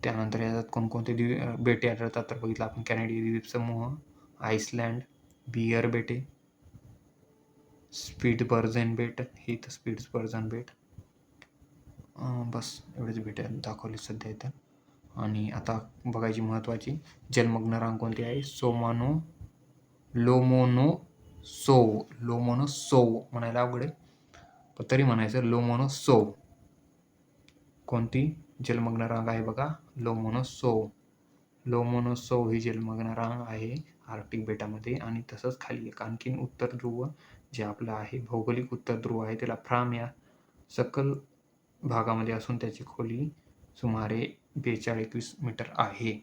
त्यानंतर याच्यात कोणकोणते बेटे आढळतात तर बघितलं आपण, कॅनेडियन द्वीपसमूह, आईसलँड, बियर बेटे, स्पिट्सबर्जन बेट, हे तर स्पिट्सबर्जन बेट. बस एवढेच बेटे दाखवले सध्या इथं. आणि आता बघायची महत्त्वाची जलमग्न रांग कोणती आहे? लोमोनोसोव म्हणायला अवघड आहे, पण तरी म्हणायचं लोमोनोसोव. कोणती जलमग्न रांग आहे बघा? लोमोनोसोव ही जलमग्न रांग आहे आर्क्टिक बेटामध्ये. आणि तसंच खाली एक आणखीन उत्तर ध्रुव जे आपलं आहे, भौगोलिक उत्तर ध्रुव आहे, त्याला फ्राम या सकल भागामध्ये असून त्याची खोली सुमारे 42-21 मीटर आहे.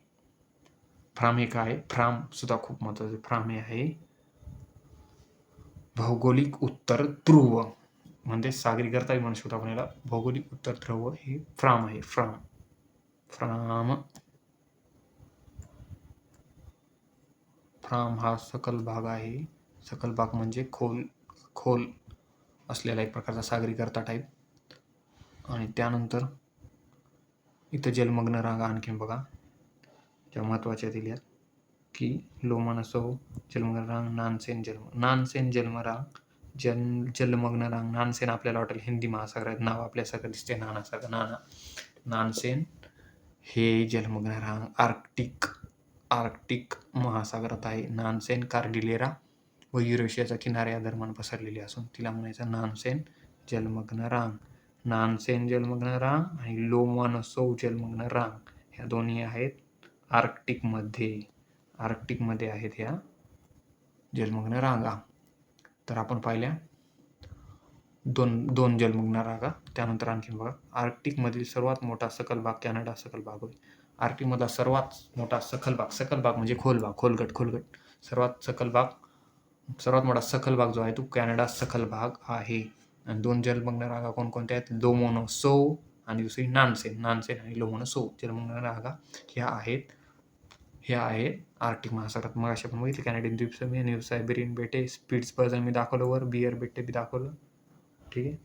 फ्राम हे काय? फ्राम सुद्धा खूप महत्त्वाचं. फ्राम हे आहे भौगोलिक उत्तर ध्रुव, म्हणजे सागरी गर्ता म्हणू शकतो आपण याला. भौगोलिक उत्तर ध्रुव हे फ्राम आहे. फ्राम हा सकल भाग आहे. सकल भाग म्हणजे खोल असलेला एक प्रकारचा सागरी गर्ता टाईप. आणि त्यानंतर इथं जलमग्न रांगा आणखीन बघा ज्या महत्त्वाच्या दिल्यात, की लोमोनोसोव जलमग्न रांग, नानसेन जलमग्न रांग. नानसेन आपल्याला वाटेल हिंदी महासागरात नाव आपल्यासारखं दिसते, नानसेन हे जलमग्न रांग आर्क्टिक महासागरात आहे. नानसेन कार्डिलेरा व युरेशियाच्या किनाऱ्या दरम्यान पसरलेली असून तिला म्हणायचं नानसेन जलमग्न रांग. नानसेन जलमग्न रांग आणि लोमोनोसोव जलमग्न रांग ह्या दोन्ही आहेत आर्क्टिकमध्ये आहेत ह्या जलमग्न रांगा. तर आपण पाहिल्या दोन जलमग्न रांगा. त्यानंतर आणखीन बघा, आर्क्टिकमधील सर्वात मोठा सखल भाग कॅनडा सखल भाग होय. आर्क्टिकमधला सर्वात मोठा सखल भाग म्हणजे खोलगट. सर्वात मोठा सखल भाग जो आहे तो कॅनडा सखल भाग आहे. आणि दोन जलमग्न रांगा कोणकोणत्या आहेत? लोमोनोसोव आणि दुसरी नानसेन आणि लोमोनोसोव जलमग्न रांगा ह्या आहेत आर्क्टिक महासागरात. मग अशा पण बघितलं कॅनेडियन द्वीपसमूह, न्यू सायबेरियन बेटे, स्पिट्सबर्जन मी दाखवलं वर, बियर बेटे बी दाखवलं. ठीक आहे,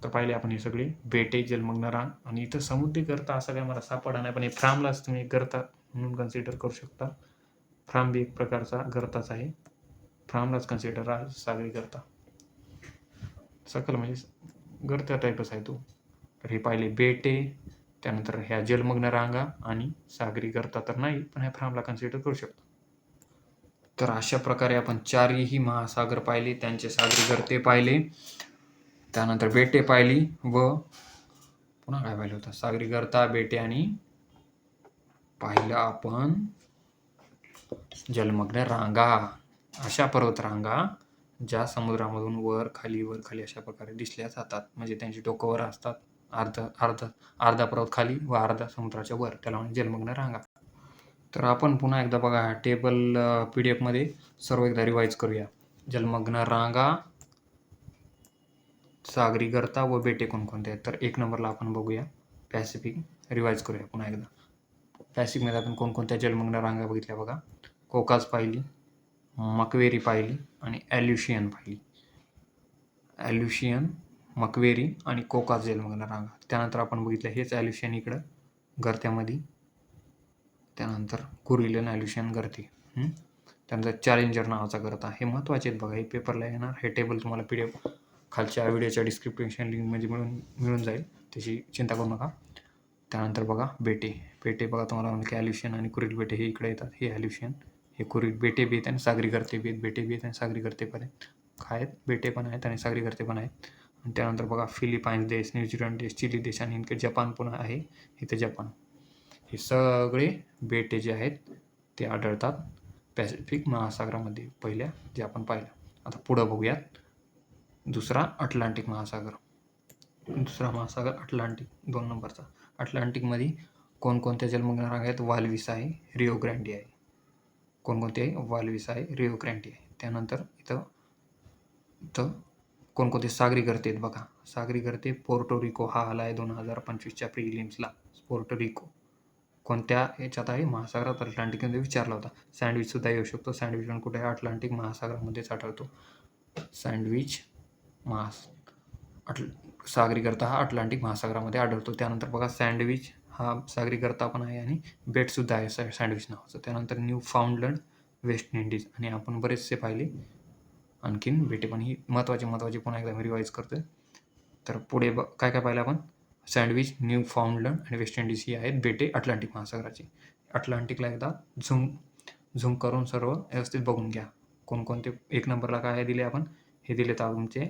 तर पाहिले आपण ही सगळी बेटे, जलमग्न रांग. आणि इथं समुद्री गर्ता असं काय मला सापडा नाही, पण हे फ्रामलाच तुम्ही गर्ता म्हणून कन्सिडर करू शकता. फ्राम बी एक प्रकारचा गर्ताच आहे. फ्रामलाच कन्सिडर आहे सागरी गर्ता. सकल म्हणजे गर्त्या टाईपच आहे तो. तर हे पाहिले बेटे, त्यानंतर ह्या जलमग्न रांगा आणि सागरी गर्ता तर नाही, पण ह्या फ्रामला कन्सिडर करू शकतो. तर अशा प्रकारे आपण चारही महासागर पाहिले, त्यांचे सागरी गर्ते पाहिले, त्यानंतर बेटे पाहिली व पुन्हा काय पाहिलं होतं? सागरी गर्ता, बेटे आणि पाहिलं आपण जलमग्न रांगा. अशा पर्वतरांगा ज्या समुद्रामधून वर खाली अशा प्रकारे दिसल्या जातात, म्हणजे त्यांची टोकं वर असतात. अर्धा पर्वत खाली व अर्धा समुद्राच्या वर, त्याला म्हणजे जलमग्न रांगा. तर आपण पुन्हा एकदा बघा टेबल PDF मध्ये सर्व एकदा रिवाईज करूया. जलमग्न रांगा, सागरी गर्ता व बेटे कोणकोणते आहेत? तर 1 नंबरला आपण बघूया पॅसिफिक. रिवाईज करूया पुन्हा एकदा. पॅसिफिकमध्ये आपण कोणकोणत्या जलमग्न रांगा बघितल्या बघा? कोकास पाहिली, मक्वेरी पाहिली आणि ॲल्युशियन पाहिली. मक्वेरी आणि कोकास जलमग्न रांगा. त्यानंतर आपण बघितलं हेच ॲल्युशियन इकडं गर्त्यामध्ये, त्यानंतर कुरिलन ॲल्युशियन गर्ते. त्यानंतर चॅलेंजर नावाचा गर्ता. हे महत्त्वाचे आहेत बघा, हे पेपरला येणार. हे टेबल तुम्हाला PDF खालच्या व्हिडिओच्या डिस्क्रिप्शन लिंकमध्ये मिळून जाईल, त्याची चिंता करू नका. त्यानंतर बघा बेटे बघा, तुम्हाला म्हणलं की ॲल्युशियन आणि कुरिल बेटे हे इकडे येतात. हे ॲल्युशियन, हे कुरिल बेटे बी आहेत आणि सागरी गर्ते बी आहेत. बेटे बी आहेत आणि सागरी गर्ते पण आहेत. काय आहेत? बेटे पण आहेत आणि सागरी गर्ते पण आहेत. आणि त्यानंतर बघा फिलिपाईन्स देश, न्यूझीलंड देश, चिली देश आणि इनके जपान पुन्हा आहे. इथे जपान. हे सगळे बेटे जे आहेत ते आढळतात पॅसिफिक महासागरामध्ये, पहिल्या जे आपण पाहिलं. आता पुढं बघूयात दुसरा अटलांटिक महासागर. दुसरा महासागर अटलांटिक 2 नंबरचा. अटलांटिकमध्ये कोणकोणत्या जलमग्न रांगा आहेत? वाल्विस आहे, रिओ ग्रँडी आहे. कोणकोणते आहे? वाल्विस आहे, रिओ ग्रँडी आहे. त्यानंतर इथं इथं कोणकोणते सागरी गर्ते आहेत बघा. सागरी गर्ते पोर्टोरिको हा आला आहे 2025च्या प्रिलिम्सला. पोर्टोरिको कोणत्या याच्यात आहे? महासागरात, अटलांटिकमध्ये विचारला होता. सँडविचसुद्धा येऊ शकतो. सँडविच पण कुठे आहे? अटलांटिक महासागरामध्येच आढळतो. सँडविच सागरी गर्ता हा अटलांटिक महासागरामध्ये आढळतो. त्यानंतर बघा सँडविच हा सागरी गर्ता पण आहे आणि बेटसुद्धा आहे सँडविच नावाचं. त्यानंतर न्यू फाउंडलंड, वेस्ट इंडिज आणि आपण बरेचसे पाहिले. आणखीन बेटे पण ही महत्त्वाची पुन्हा एकदा मी रिवाईज करतोय. तर पुढे काय काय पाहिलं आपण? सँडविच, न्यू फाउंडलंड आणि वेस्ट इंडिज ही आहेत बेटे अटलांटिक महासागराची. अटलांटिकला एकदा झूम करून सर्व व्यवस्थित बघून घ्या. कोणकोणते 1 नंबरला काय दिले आपण? हे दिलेत तुमचे,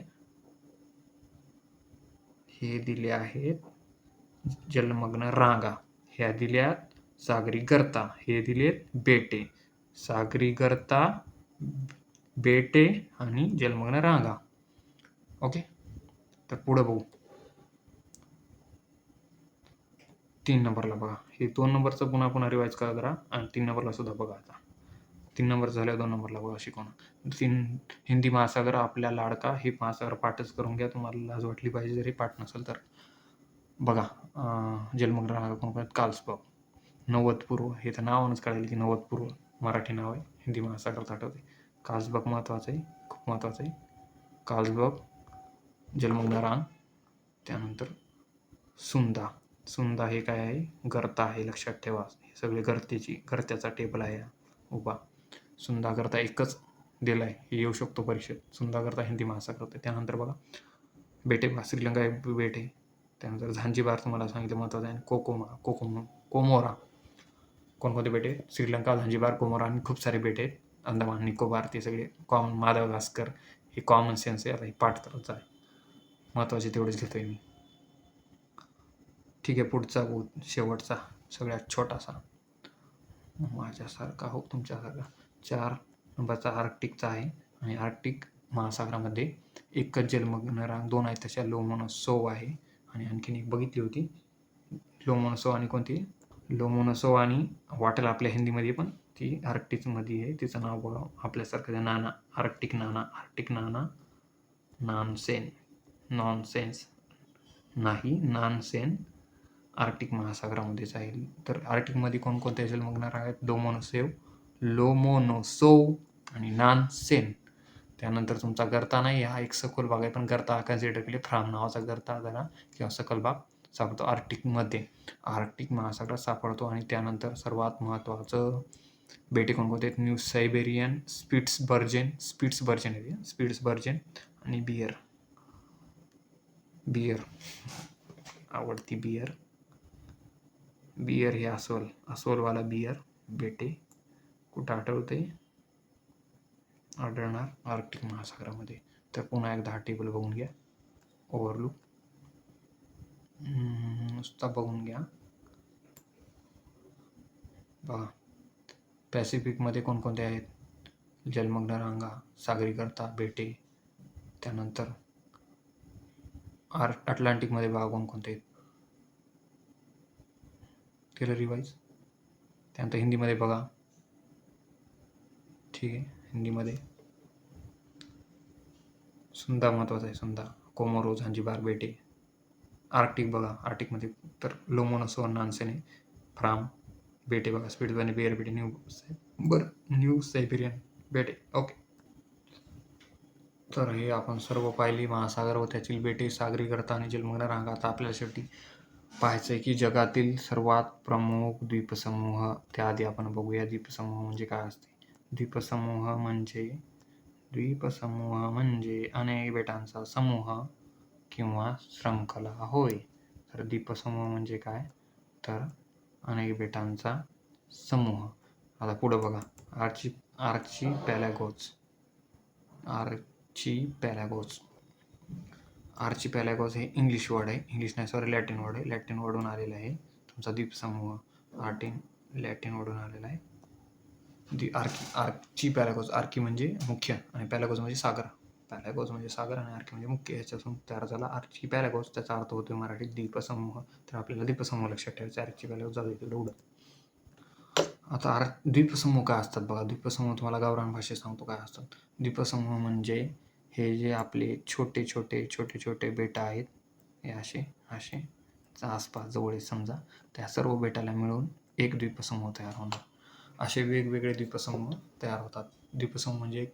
हे दिले आहेत जलमग्न रांगा, ह्या दिल्यात सागरी गर्ता, हे दिलेत बेटे. सागरी गर्ता, बेटे आणि जलमग्न रांगा. ओके, तर पुढं बघू. 3 नंबरला बघा. हे 2 नंबरचं पुन्हा रिवाईज करा जरा आणि 3 नंबरला सुद्धा बघा. आता 3 नंबर झाल्यावर 2 नंबरला बघा शिकवणं. हिंदी महासागर आपल्या लाडका, हे महासागर पाठच करून घ्या. तुम्हाला लाज वाटली पाहिजे जरी पाठ नसेल तर. बघा जलमग्न रांगा कोणकोणत्या? कार्लसबर्ग, 90 पूर्व, हे तर नावानच कळेल की 90 पूर्व मराठी नाव आहे. हिंदी महासागरात आठवते. कार्लसबर्ग महत्त्वाचं आहे, खूप महत्त्वाचं आहे. कार्लसबर्ग, जलमग्न रांग. त्यानंतर सुंदा हे काय आहे? गर्ता आहे, लक्षात ठेवा. हे सगळे गर्त्याचा टेबल आहे उभा. सुंदा गर्ता एकच दिला आहे, हे येऊ शकतो परीक्षेत. सुंदा गर्ता हिंदी महासागरात आहे. त्यानंतर बघा बेटे, श्रीलंका एक बेट आहे. त्यानंतर झांझिबार तुम्हाला सांगितलं महत्त्वाचं आहे. कोमोरा, कोणकोणते बेटे? श्रीलंका, झांझिबार, कोमोरा आणि खूप सारे बेटे आहेत. अंदमान निकोबार, ते सगळे कॉमन. मादागास्कर हे कॉमन सेन्स आहे. आता हे पाठ करायचं आहे, महत्त्वाचे तेवढेच घेतोय मी. ठीक आहे, पुढचा शेवटचा सगळ्यात छोटासा, माझ्यासारखा हो तुमच्यासारखा. 4 नंबरचा आर्क्टिकचा आहे. आणि आर्क्टिक महासागरामध्ये एकच जलमग्न रांग, 2 आहेत तशा. लोमोनोसोव आहे आणि आणखीन एक बघितली होती लोमोनोसोव, आणि कोणती? लोमोनोसोव आणि वाटेल आपल्या हिंदीमध्ये पण ती आर्क्टिकमध्ये आहे. तिचं नाव बघा आपल्यासारखं नाना, आर्क्टिक नाना, नॉनसेन्स नाही, नानसेन आर्क्टिक महासागरामध्येच आहे. तर आर्क्टिकमध्ये कोणकोणत्या जलमग्न रांगा आहेत? लोमोनोसोव आणि नानसेन. त्यानंतर तुमचा गर्ता नाही, हा एक सखोल भाग आहे, पण गर्ता कन्सिडर केले. फ्राम नावाचा गर्ता जरा किंवा सखल भाग सापडतो आर्क्टिकमध्ये, आर्क्टिक महासागरात सापडतो. आणि त्यानंतर सर्वात महत्त्वाचं बेटे कोणकोणते आहेत? न्यू सायबेरियन, स्पिट्सबर्जन आणि बियर आवडती बियर हे अस्वलवाला बियर बेटे कुठं आढळणार? आर्क्टिक महासागरामध्ये. तर पुन्हा एकदा हा टेबल बघून घ्या, ओव्हरलूक नुसता बघून घ्या. बघा पॅसिफिकमध्ये कोणकोणते आहेत? जलमग्न रांगा, सागरी गर्ता, बेटे. त्यानंतर अटलांटिकमध्ये बघा कोणकोणते आहेत, केलं रिवाईज. त्यानंतर हिंदीमध्ये बघा. ठीक आहे, हिंदीमध्ये सुंदा महत्त्वाचा आहे. सुंदा, कोमोरो, झांझिबार बेटे. आर्क्टिक बघा, आर्क्टिकमध्ये तर लोमोनोसोव, नानसेन आहे. फ्राम बेटे बघा, स्पिट्सबर्जन, बियर बेटे, न्यू सायबेरियन बेटे. ओके, तर हे आपण सर्व पाहिली महासागर व त्यातील बेटे, सागरी गर्ता आणि जलमग्न रांगा. आता आपल्यासाठी पाहायचं आहे की जगातील सर्वात प्रमुख द्वीपसमूह. त्याआधी आपण बघूया द्वीपसमूह म्हणजे काय असते. द्वीपसमूह म्हणजे अनेक बेटांचा समूह किंवा शृंखला होय. तर द्वीपसमूह म्हणजे काय? तर अनेक बेटांचा समूह. आता पुढं बघा, आर्चिपॅलॅगोस हे इंग्लिश वर्ड आहे, लॅटिन वर्ड आहे. लॅटिन वर्डून आलेला आहे तुमचा द्वीपसमूह. लॅटिन वर्डून आलेला आहे. आर्चिपॅलॅगोस, आर्की म्हणजे मुख्य आणि पॅलॅगोस म्हणजे सागर. पॅलागोस म्हणजे सागर आणि आर्की म्हणजे मुख्य, ह्याच्यातून तयार झाला आर्चिपॅलागोस. त्याचा अर्थ होतो मराठीत द्वीपसमूह. तर आपल्याला द्वीपसमूह लक्षात ठेवायचा. आर्चिपॅलागोस जाऊ दे तिकडे उडत. आता द्वीपसमूह काय असतात बघा. द्वीपसमूह तुम्हाला गावरान भाषेत सांगतो काय असतात. द्वीपसमूह म्हणजे हे जे आपले छोटे छोटे बेट आहेत, हे असे आसपास जवळ समजा, त्या सर्व बेटाला मिळून एक द्वीपसमूह तयार होणार. असे वेगवेगळे द्वीपसमूह तयार होतात. द्वीपसमूह म्हणजे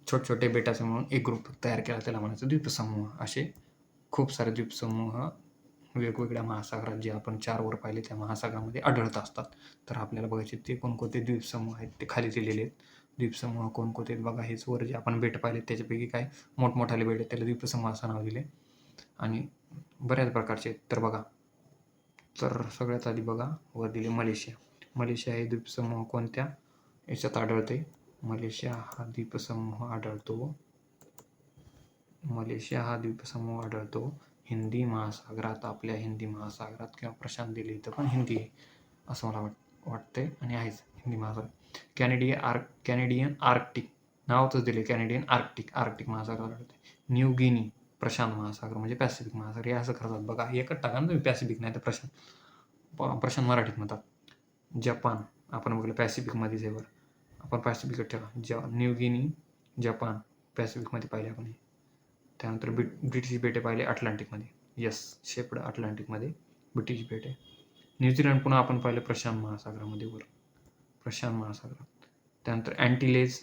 छोटे बेटाचे मिळून एक ग्रुप तयार केला, त्याला म्हणायचं द्वीपसमूह. असे खूप सारे द्वीपसमूह वेगवेगळ्या महासागरात, जे आपण 4 वर पाहिले त्या महासागरामध्ये आढळत असतात. तर आपल्याला बघायचे ते कोणकोणते द्वीपसमूह आहेत ते खाली दिलेले आहेत. द्वीपसमूह कोणकोणते आहेत बघा. हेच वर जे आपण बेट पाहिले त्याच्यापैकी काय मोठमोठाले बेट आहेत त्याला द्वीपसमूह असं नाव दिले. आणि बऱ्याच प्रकारचे आहेत. तर बघा, तर सगळ्यात आधी बघा वर दिले मलेशिया. मलेशिया हे द्वीपसमूह कोणत्या याच्यात आढळते. मलेशिया हा द्वीपसमूह आढळतो हिंदी महासागरात. आपल्या हिंदी महासागरात किंवा प्रशांत दिले इथं पण हिंदी आहे असं मला वाटतंय आणि आहेच हिंदी महासागर. कॅनेडियन आर्क्टिक नावच दिले. कॅनेडियन आर्क्टिक महासागरात आढळते. न्यू गिनी प्रशांत महासागर म्हणजे पॅसिफिक महासागर. हे असं करतात बघा. एकच टाका ना तुम्ही पॅसिफिक नाही तर प्रशांत मराठीत म्हणतात. जपान आपण बघलं पॅसिफिकमध्येच आहे बरं. आपण पॅसिफिकच ठेवा. न्यू गिनी जपान पॅसिफिकमध्ये पाहिले आपण. त्यानंतर ब्रिटिश बेटे पाहिले अटलांटिकमध्ये. येस, शेपड अटलांटिकमध्ये ब्रिटिश बेटे. न्यूझीलंड पुन्हा आपण पाहिलं प्रशांत महासागरामध्ये वर, प्रशांत महासागरात. त्यानंतर अँटिलेज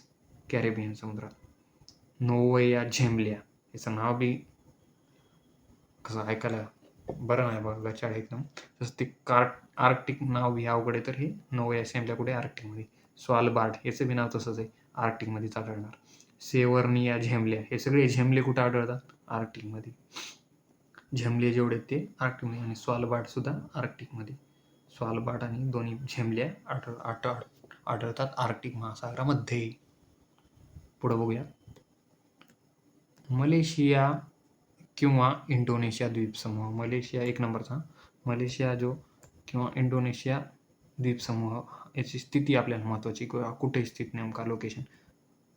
कॅरेबियन समुद्रात. नोव्हेया झेम्लिया, याचं नाव बी कसं ऐकायला बरं नाही बघा, गचाळ एकदम. तसं ते आर्क्टिक नाव बी अवघड आहे. तर हे नोव्हेया झेम्लिया कुठे आर्क्टिकमध्ये. स्वालबार्ड याचं बी नाव तसंच आहे, आर्क्टिकमध्येच आढळणार. सेवर्निया झेम्लिया, हे सगळे झेम्ले कुठे आढळतात. आर्क्टिकमध्ये. झेम्ले जेवढे ते आर्क्टिकमध्ये. आणि स्वालबार्ड सुद्धा आर्क्टिकमध्ये. स्वालबार्ड आणि दोन्ही झेम्ल्या आढळतात आर्क्टिक महासागरामध्ये. पुढे बघूया. मलेशिया किंवा इंडोनेशिया द्वीपसमूह. मलेशिया एक नंबरचा. मलेशिया जो किंवा इंडोनेशिया द्वीपसमूह, याची स्थिती आपल्याला महत्त्वाची, कुठे स्थित नेमका लोकेशन.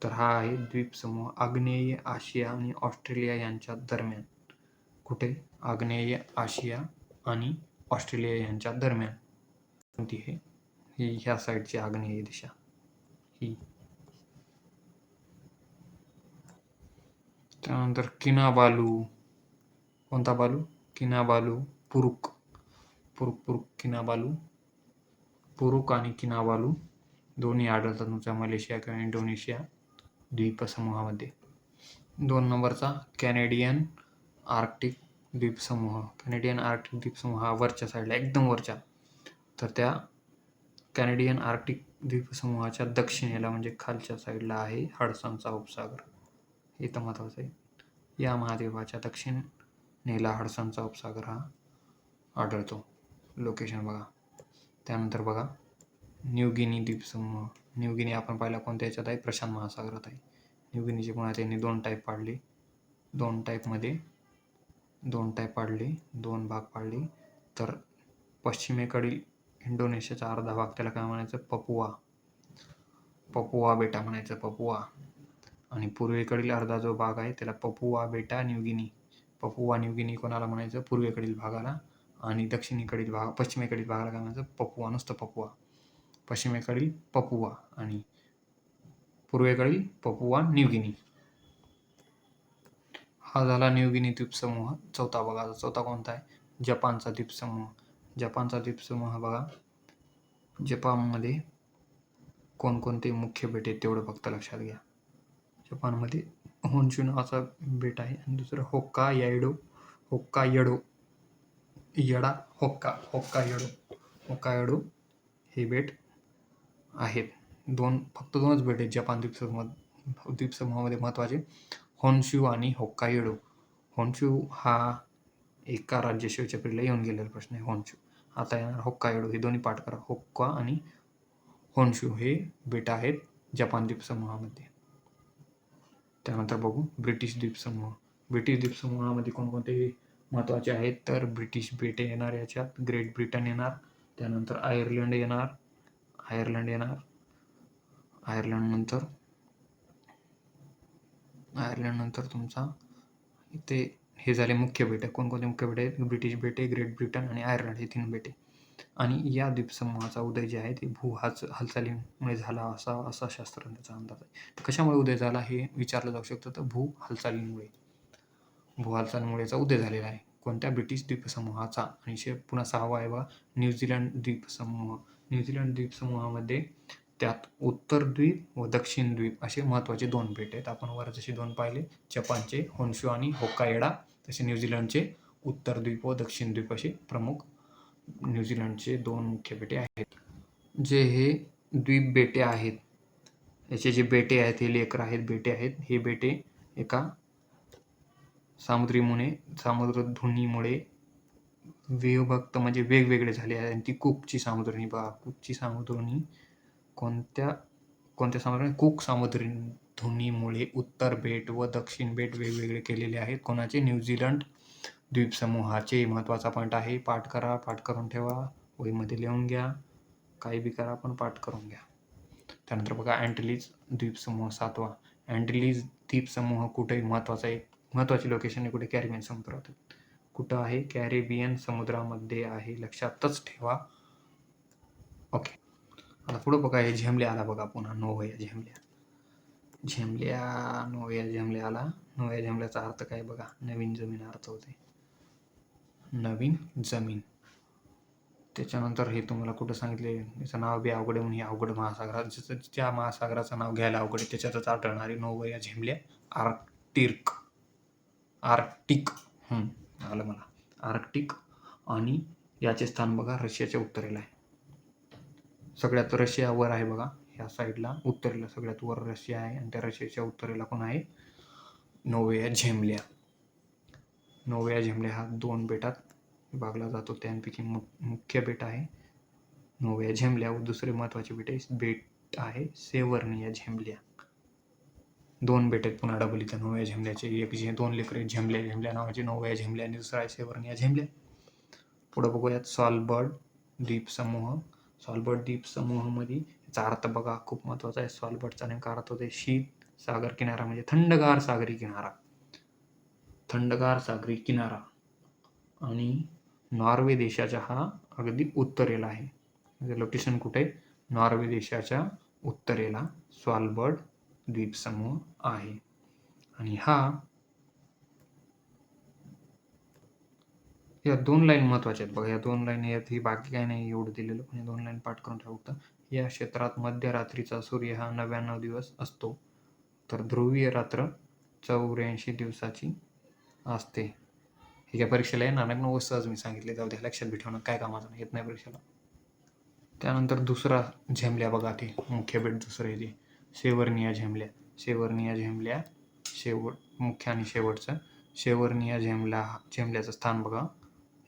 तर हा आहे द्वीपसमूह आग्नेय आशिया आणि ऑस्ट्रेलिया यांच्या दरम्यान. कुठे. आग्नेय आशिया आणि ऑस्ट्रेलिया यांच्या दरम्यान. कोणती आहे ही, ह्या साईडची आग्नेय दिशा ही. त्यानंतर किनाबालू. कोणता बालू. किनाबालू. पुरुक किनाबालू. पुरुक आणि किनाबालू दोन्ही आढळतात तुमच्या मलेशिया किंवा इंडोनेशिया द्वीपसमूहामध्ये. 2 नंबरचा कॅनेडियन आर्क्टिक द्वीपसमूह. कॅनेडियन आर्क्टिक द्वीपसमूह हा वरच्या साईडला, एकदम वरच्या. तर त्या कॅनेडियन आर्क्टिक द्वीपसमूहाच्या दक्षिणेला म्हणजे खालच्या साईडला आहे हडसनचा उपसागर. हे तर महत्त्वाचं आहे. या महाद्वीपाच्या दक्षिणेला हडसनचा उपसागर हा आढळतो. लोकेशन बघा. त्यानंतर बघा न्यू गिनी द्वीपसमूह. न्यू गिनी आपण पाहिला कोणत्या याच्यात आहे. प्रशांत महासागरात आहे. न्यू गिनीचे पुन्हा त्यांनी 2 टाईप पाडले. 2 टाईप पाडले, 2 भाग पाडले. तर पश्चिमेकडील इंडोनेशियाचा अर्धा भाग त्याला काय म्हणायचं. पपुआ बेटा म्हणायचं. पपुआ. आणि पूर्वेकडील अर्धा जो भाग आहे त्याला पपुआ बेटा New Guinea. Papua New Guinea कोणाला म्हणायचं. पूर्वेकडील भागाला. आणि पश्चिमेकडील भागाला काय म्हणायचं. पपुआ, नुसतं पपुआ. पश्चिमेकडील पपुआ आणि पूर्वेकडील पपुआ न्यू गिनी. हा झाला न्यू गिनी द्वीपसमूह. चौथा बघा. चौथा कोणता आहे. जपानचा द्वीपसमूह. जपानचा द्वीपसमूह बघा. जपानमध्ये कोणकोणते मुख्य बेट आहेत तेवढं फक्त लक्षात घ्या. जपानमध्ये होन्शू नावाचा बेट आहे आणि दुसरं होक्कायडो हे बेट आहेत. फक्त 2च बेट आहेत जपान द्वीपसमूहामध्ये महत्त्वाचे. होन्शू आणि होक्कायडो. होन्शू हा एका राज्याशिवायच्या पिढीला येऊन गेलेला प्रश्न आहे. होन्शू. आता येणार होक्कायडो. हे दोन्ही पाठ करा. होक्का आणि होन्शू हे बेट आहेत जपान द्वीपसमूहामध्ये. त्यानंतर बघू ब्रिटिश द्वीपसमूह. ब्रिटिश द्वीपसमूहामध्ये कोणकोणते महत्त्वाचे आहेत. तर ब्रिटिश बेटे येणार याच्यात. ग्रेट ब्रिटन येणार. त्यानंतर आयर्लंड येणार. आयर्लंड नंतर आयर्लंड नंतर तुमचा इथे हे झाले मुख्य बेटे. कोणकोणते मुख्य बेटे आहेत? ब्रिटिश बेटे, ग्रेट ब्रिटन आणि आयर्लंड हे 3 बेटे. आणि या द्वीपसमूहाचा उदय जे आहे ते हालचालीमुळे झाला असा शास्त्रज्ञांचा अंदाज आहे. तर कशामुळे उदय झाला हे विचारलं जाऊ शकतं, तर हालचालीमुळे याचा उदय झालेला आहे. कोणत्या? ब्रिटिश द्वीपसमूहाचा. आणि पुन्हा 6वा आहे बघा न्यूझीलंड द्वीपसमूह. न्यूझीलंड द्वीपसमूहामध्ये त्यात उत्तर द्वीप व दक्षिण द्वीप असे महत्त्वाचे 2 बेट आहेत. आपण वर जसे 2 पाहिले, जपानचे होन्शू आणि होक्काइडो, तसे न्यूझीलंडचे उत्तर द्वीप व दक्षिण द्वीप असे प्रमुख न्यूझीलंडचे 2 मुख्य बेटे आहेत. जे हे द्वीप बेटे आहेत, याचे जे बेटे आहेत हे लेकर आहेत, बेटे आहेत. हे बेटे एका सामुद्रधुनीमुळे विभक्त म्हणजे वेगवेगळे झाले आहे. आणि ती कुकची सामुद्रधुनी बघा. कुकची सामुद्रधुनी कोणत्या सामुद्रधुनी? कुक सामुद्रधुनीमुळे उत्तर बेट व दक्षिण बेट वेगवेगळे केलेले आहेत. कोणाचे? न्यूझीलंड द्वीपसमूहाचे. महत्त्वाचा पॉईंट आहे. पाठ करा, पाठ करून ठेवा, वहीमध्ये लिहून घ्या. काही बी करा पण पाठ करून घ्या. त्यानंतर बघा अँटिलीज द्वीपसमूह 7वा. अँटिलीज द्वीपसमूह कुठे महत्त्वाचा आहे? महत्त्वाची लोकेशन आहे कुठे? कॅरिबियन समुद्रात. कुठं आहे? कॅरिबियन समुद्रामध्ये आहे. लक्षातच ठेवा. ओके. आता पुढं बघा हे झेमल्या आला बघा पुन्हा. नोव्या झेमल्या आला. नोव्या झेमल्याचा अर्थ काय बघा? नवीन जमीन अर्थ होते. नवीन जमीन. त्याच्यानंतर हे तुम्हाला कुठं सांगितले, याचं नाव बी अवघड आहे म्हणून हे अवघड महासागरात, जसं ज्या महासागराचं नाव घ्यायला अवघड आहे त्याच्यातच आढळणारी नोव्या झेमल्या आर्क्टिक आलं मला. आर्क्टिक. आणि याचे स्थान बघा रशियाच्या उत्तरेला आहे. सगळ्यात रशिया वर आहे बघा, ह्या साईडला उत्तरेला सगळ्यात वर रशिया आहे. आणि त्या रशियाच्या उत्तरेला कोण आहे? नोव्या झेमल्या. नोव्या झेमल्या हा 2 बेटात विभागला जातो. त्यापैकी मुख्य बेट आहे नोव्या झेमल्या व दुसरे महत्त्वाचे बेट आहे सेवर्निया झेमल्या. 2 बेट आहेत पुन्हा डबल इथं नोव्या झेमल्याचे. एक 2 लेकर आहेत झेमल्या नावाचे, नोव्या झेमल्या, आणि दुसरा आहे सेवर्निया झेमल्या. पुढं बघूयात सॉलबर्ड द्वीपसमूह. सॉलबर्ड द्वीपसमूहामध्ये याचा अर्थ बघा खूप महत्त्वाचा आहे. सॉलबर्डचा नेमका अर्थ होते शीत सागर किनारा, म्हणजे थंडगार सागरी किनारा. थंडगार सागरी किनारा. आणि नॉर्वे देशाच्या हा अगदी उत्तरेला आहे. म्हणजे लोकेशन कुठे? नॉर्वे देशाच्या उत्तरेला स्वालबर्ड द्वीपसमूह आहे. आणि या 2 लाईन महत्त्वाच्या आहेत बघा. या 2 लाईन यात ही बाकी काही नाही एवढं दिलेलं, पण 2 लाईन पाठ करून ठेवतं. या क्षेत्रात मध्यरात्रीचा सूर्य हा 99 दिवस असतो, तर ध्रुवीय रात्र 84 दिवसाची असते. हे काय परीक्षेला येणार नाही, पण सहज मी सांगितले, जाऊ द्या, लक्षात बी ठेवणं काय कामाचं नाही, येत नाही परीक्षेला. त्यानंतर दुसरा झेमल्या बघा, ते मुख्य बेट दुसरं आहे ते सेवर्निया झेमल्या. सेवर्निया झेमल्या मुख्य आणि शेवटचं. सेवर्निया झेमल्याचं स्थान बघा,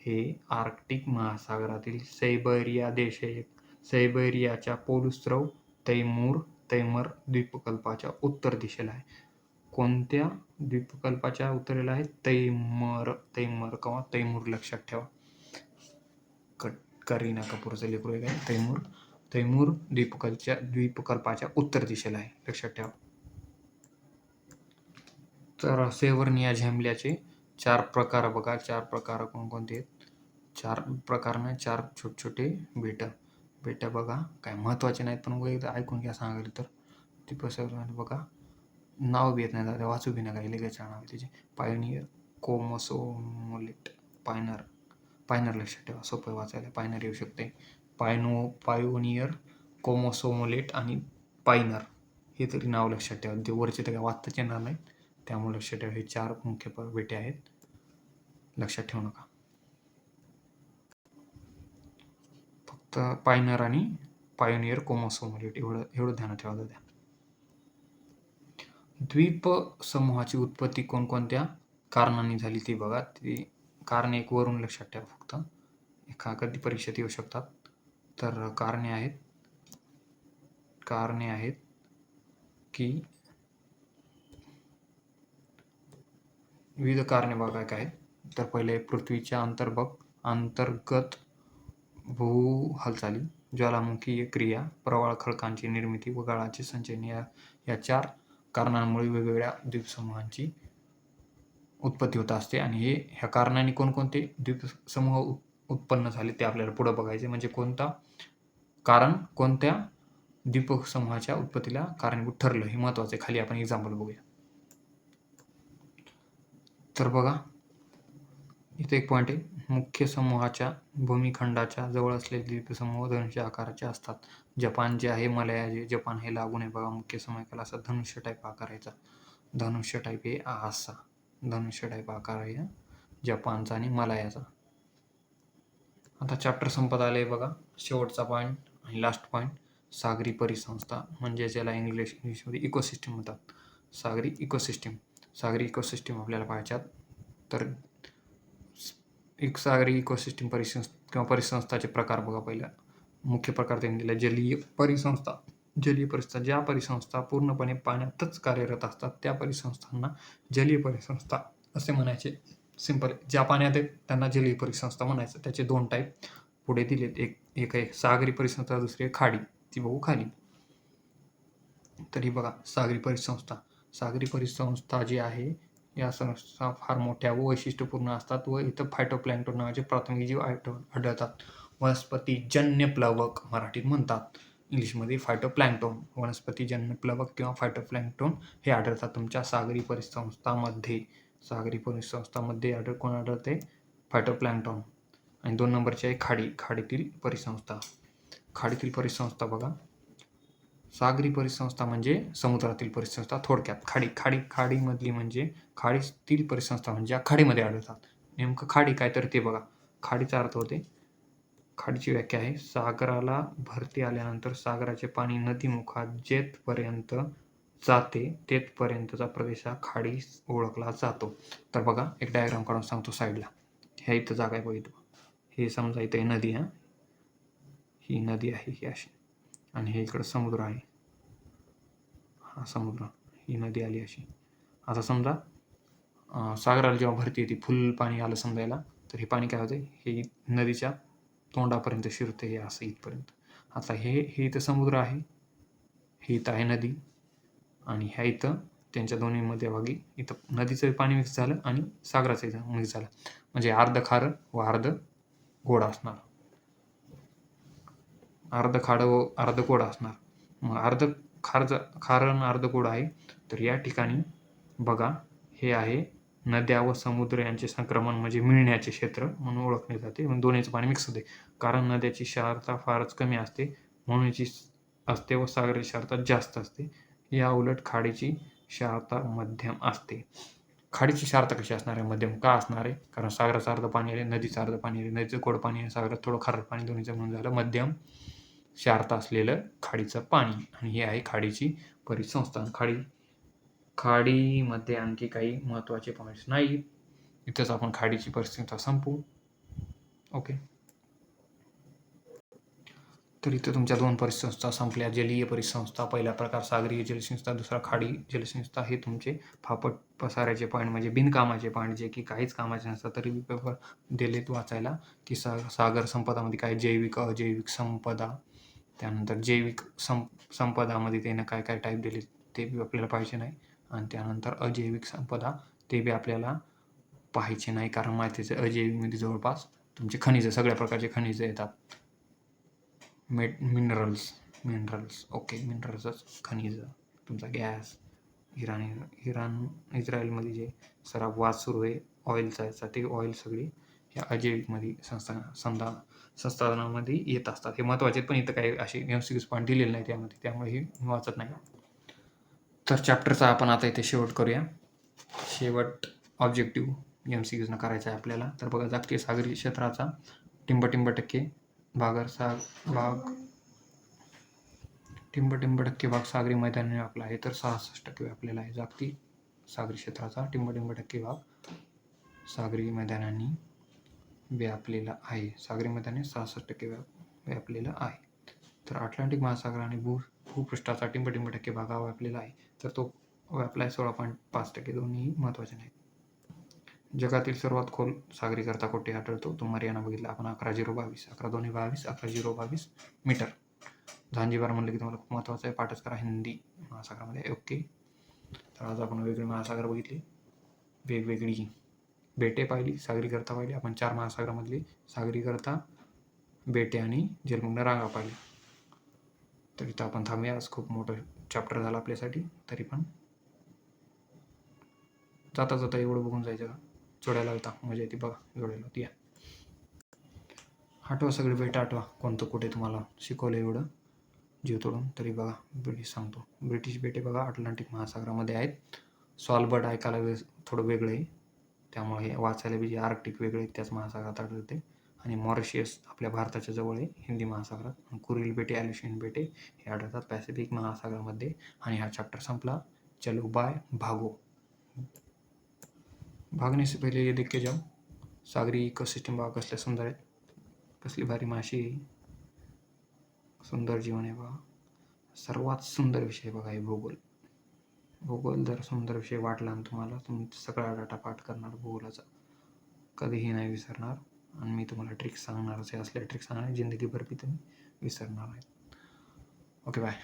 हे आर्क्टिक महासागरातील सैबेरिया देश आहे. सैबेरियाच्या पोलस्त्रव तैमूर द्वीपकल्पाच्या उत्तर दिशेला आहे. कोणत्या द्वीपकल्पाच्या उत्तरेला आहे? तैमूर किंवा तैमूर, लक्षात ठेवा. करीना कपूरचं लेकरू आहे काय? तैमूर द्वीपकल्पाच्या उत्तर दिशेला आहे, लक्षात ठेवा. तर सेवर्निया झेमल्याचे 4 प्रकार बघा. 4 प्रकार कोणकोणते आहेत? 4 प्रकार नाही, 4 छोटे बेट बघा. काय महत्त्वाचे नाहीत, पण एकदा ऐकून घ्या सांगायला तर. ती बघा, नाव बी येत नाही, वाचू बी नका, लगेच नाव आहे त्याचे. पायोनियर, कोमोसोमोलेट, पायनर लक्षात ठेवा, सोपं वाचायला. पायनर येऊ शकते. पायोनियर, कोमोसोमोलेट आणि पायनर हे तरी नाव लक्षात ठेवा. ते वरचे तर काय वाचताच येणार नाही, त्यामुळे लक्षात ठेवा. हे 4 मुख्य बेटे आहेत, लक्षात ठेवू नका. फक्त पायनर आणि पायोनियर, कोमोसोमोलेट एवढं ध्यानात ठेवा द्या. द्वीप समूहाची उत्पत्ती कोणकोणत्या कारणांनी झाली ती बघा. ती कारणे एक वरून लक्षात ठेवा फक्त. कधी परीक्षेत येऊ शकतात. तर कारणे आहेत की विविध कारणे बघा काय आहेत. तर पहिले पृथ्वीच्या अंतर्गत भू हालचाली, ज्वालामुखीय क्रिया, प्रवाळ खडकांची निर्मिती व गाळाचे संचयन या 4 कारणांमुळे वेगवेगळ्या द्वीपसमूहांची उत्पत्ती होत असते आणि ह्या कारणांनी कोणकोणते द्वीपसमूह उत्पन्न झाले ते आपल्याला पुढे बघायचे. म्हणजे कारण कोणत्या द्वीपसमूहाच्या उत्पत्तीला कारणीभूत ठरलं हे महत्त्वाचं आहे. खाली आपण एक्झाम्पल बघूया. तर बघा इथे एक पॉईंट आहे. मुख्य समूहाच्या भूमिखंडाच्या जवळ असलेले द्वीपसमूह धनुष्य आकाराचे असतात. जपान जे आहे, मलया जपान हे लागून आहे बघा. मुख्य समूहाला असा धनुष्य टाईप आकार यायचा. धनुष्य टाईप हे असा धनुष्य टाईप आकार आहे जपानचा आणि मलयाचा. आता चॅप्टर संपत आले बघा. शेवटचा पॉईंट आणि लास्ट पॉईंट, सागरी परिसंस्था म्हणजे ज्याला इंग्लिशमध्ये इकोसिस्टीम म्हणतात. सागरी इकोसिस्टीम आपल्याला पाहायच्यात. तर एक सागरी इकोसिस्टीम परिसंस्थाचे प्रकार बघा. पहिला मुख्य प्रकार त्यांनी दिला जलीय परिसंस्था. ज्या परिसंस्था पूर्णपणे पाण्यातच कार्यरत असतात त्या परिसंस्थांना जलीय परिसंस्था असे म्हणायचे. सिंपल, ज्या पाण्यात आहेत त्यांना जलीय परिसंस्था म्हणायचं. त्याचे 2 टाईप पुढे दिलेत. एक आहे सागरी परिसंस्था, दुसरी आहे खाडी. ती बघू खाली. तरी बघा सागरी परिसंस्था जी आहे या संस्था फार मोठ्या व वैशिष्ट्यपूर्ण असतात व इथं फायटोप्लॅन्क्टन नावाचे प्राथमिक जीव आढळतात. वनस्पतीजन्य प्लवक मराठीत म्हणतात, इंग्लिशमध्ये फायटोप्लॅन्क्टन. वनस्पतीजन्य प्लवक किंवा फायटोप्लॅन्क्टन हे आढळतात तुमच्या सागरी परिसंस्थांमध्ये. कोण आढळते? फायटोप्लॅन्क्टन. आणि 2 नंबरची आहे खाडीतील परिसंस्था बघा. सागरी परिसंस्था म्हणजे समुद्रातील परिसंस्था. थोडक्यात खाडीमधली म्हणजे खाडीतील परिसंस्था म्हणजे ज्या खाडीमध्ये आढळतात. नेमकं खाडी काय तर ते बघा. खाडीचा अर्थ होते, खाडीची व्याख्या आहे सागराला भरती आल्यानंतर सागराचे पाणी नदीमुखात जेथपर्यंत जाते तेथपर्यंतचा प्रदेश हा खाडी ओळखला जातो. तर बघा एक डायग्राम काढून सांगतो साईडला. ह्या इथं जागा आहे बघितलं. हे समजा इथे नदी, ही नदी आहे ही अशी, आणि हे इकडं समुद्र आहे. हा समुद्र, ही नदी आली अशी. आता समजा सागराला जेव्हा भरती येते, फुल पाणी आलं समजायला, तर हे पाणी काय होते, हे नदीच्या तोंडापर्यंत शिरते, हे असं इथपर्यंत. आता हे इथं समुद्र आहे, हे इथं आहे नदी, आणि ह्या इथं त्यांच्या दोन्ही मध्यभागी इथं नदीचं पाणी मिक्स झालं आणि सागराचं इथं मिक्स झालं. म्हणजे अर्ध खारं व अर्ध गोड असणार. अर्ध खारं व अर्ध गोड असणार. मग अर्ध खारं अर्ध गोड आहे. तर या ठिकाणी बघा हे आहे नद्या व समुद्र यांचे संक्रमण म्हणजे मिळण्याचे क्षेत्र म्हणून ओळखले जाते. म्हणून दोन्हीचं पाणी मिक्स होते. कारण नद्याची क्षारता फारच कमी असते म्हणून असते व सागराची क्षारता जास्त असते. या उलट खाडीची क्षारता मध्यम असते. खाडीची क्षारता कशी असणार आहे? मध्यम का असणार आहे? कारण सागराचं अर्ध पाणी आहे, नदीचं अर्ध पाणी आहे, नदीचं गोड पाणी आहे, सागरात थोडं खारट पाणी, दोन्हीचं म्हणून झालं मध्यम क्षारता असलेलं खाडीचं पाणी. आणि हे आहे खाडीची परिसंस्था. खाडीमध्ये आणखी काही महत्त्वाचे पॉईंट्स नाहीत. इथंच आपण खाडीची परिसंस्था संपवू. ओके. तर इथं तुमच्या 2 परिसंस्था संपल्या. जलीय परिसंस्था पहिला प्रकार सागरी जलसंस्था, दुसरा खाडी जलसंस्था. हे तुमचे फापट पसाऱ्याचे पॉईंट म्हणजे बिनकामाचे पॉईंट, जे की काहीच कामाचे नसतात तरी पेपर दिलेत वाचायला, की सागर संपदामध्ये काय जैविक अजैविक संपदा, त्यानंतर जैविक संपदामध्ये त्यानं काय काय टाईप दिले ते बी आपल्याला पाहिजे नाही, आणि त्यानंतर अजैविक संपदा ते बी आपल्याला पाहायचे नाही. कारण माहितीचं अजैविकमध्ये जवळपास तुमचे खनिजं, सगळ्या प्रकारचे खनिजं येतात. मिनरल्स. ओके, मिनरल्सच खनिज, तुमचा गॅस. इस्रायलमध्ये जे सराफ वाद सुरू आहे ऑइलचा, ते ऑइल सगळी ह्या अजैविकमध्ये संस्थानामध्ये येत असतात. हे महत्त्वाचे, पण इथं काही असे MCQs पॉईंट दिलेले नाही त्यामध्ये, त्यामुळे हे वाचत नाही. तर चॅप्टरचा आपण आता इथे शेवट करूया. शेवट ऑब्जेक्टिव्ह MCQs करायचा आहे आपल्याला. तर बघा, जागतिक सागरी क्षेत्राचा टिंब टक्के भाग सागरी मैदानाने व्यापला आहे. तर 66% व्यापलेला आहे. जागतिक सागरी क्षेत्राचा टिंब टक्के भाग सागरी मैदानांनी व्यापलेला आहे. सागरी मैदाने 66% व्यापलेलं आहे. तर अटलांटिक महासागर आणि भूपृष्ठाचा टिंब टक्के भाग हा व्यापलेला आहे. तर तो व्यापला 16.5%. दोन्ही महत्त्वाचे नाहीत. जगातील सर्वात खोल सागरी गर्ता कुठे आढळतो? तो मरियाना बघितला आपण. 11,022 मीटर. झांजिबार म्हणलं की तुम्हाला खूप महत्त्वाचं आहे, पाठच करा हिंदी महासागरामध्ये. ओके. तर आज आपण वेगवेगळी महासागर बघितली, वेगवेगळी बेटे पाहिली, सागरीकरता पाहिली. आपण 4 महासागरामधली सागरीकरता, बेटे आणि जलमग्न रांगा पाहिली. तर इथं आपण थांबूया. आज खूप मोठं चॅप्टर झालं आपल्यासाठी. तरी पण जाता जाता एवढं बघून जायचं का? जोड्याला होता मजा येते बघा, जोड्याला होती या. आठवा सगळे बेट आठवा, कोणतं कुठे तुम्हाला शिकवलं एवढं जीव तोडून. तरी बघा ब्रिटिश सांगतो. ब्रिटिश बेटे बघा अटलांटिक महासागरामध्ये आहेत. सॉल्बर्ड ऐकायला थोडं वेगळं आहे, त्यामुळे हे वाचायला बी आर्क्टिक वेगळे त्याच महासागरात आढळते. आणि मॉरिशियस आपल्या भारताच्या जवळ आहे हिंदी महासागरात. आणि कुरिल बेटे, ॲल्युशियन बेटे हे आढळतात पॅसिफिक महासागरामध्ये. आणि हा चॅप्टर संपला. चलो बाय, भागो. भागने से पहिले ये देख के जाओ. सागरी इकोसिस्टम बघा कसल्या सुंदर आहेत, कसली भारी माशी आहे, सुंदर जीवन आहे बघा. सर्वात सुंदर विषय बघा हे भूगोल. भूगोल जर सुंदर विषय वाटला ना तुम्हाला, तुम्ही सगळा डाटा पाठ करणार भूगोलाचा, कधीही नाही विसरणार. आणि मी तुम्हाला ट्रिक्स सांगणारच आहे, असल्या ट्रिक्स सांगणार जिंदगीभर बी तुम्ही विसरणार नाही. Okay bye.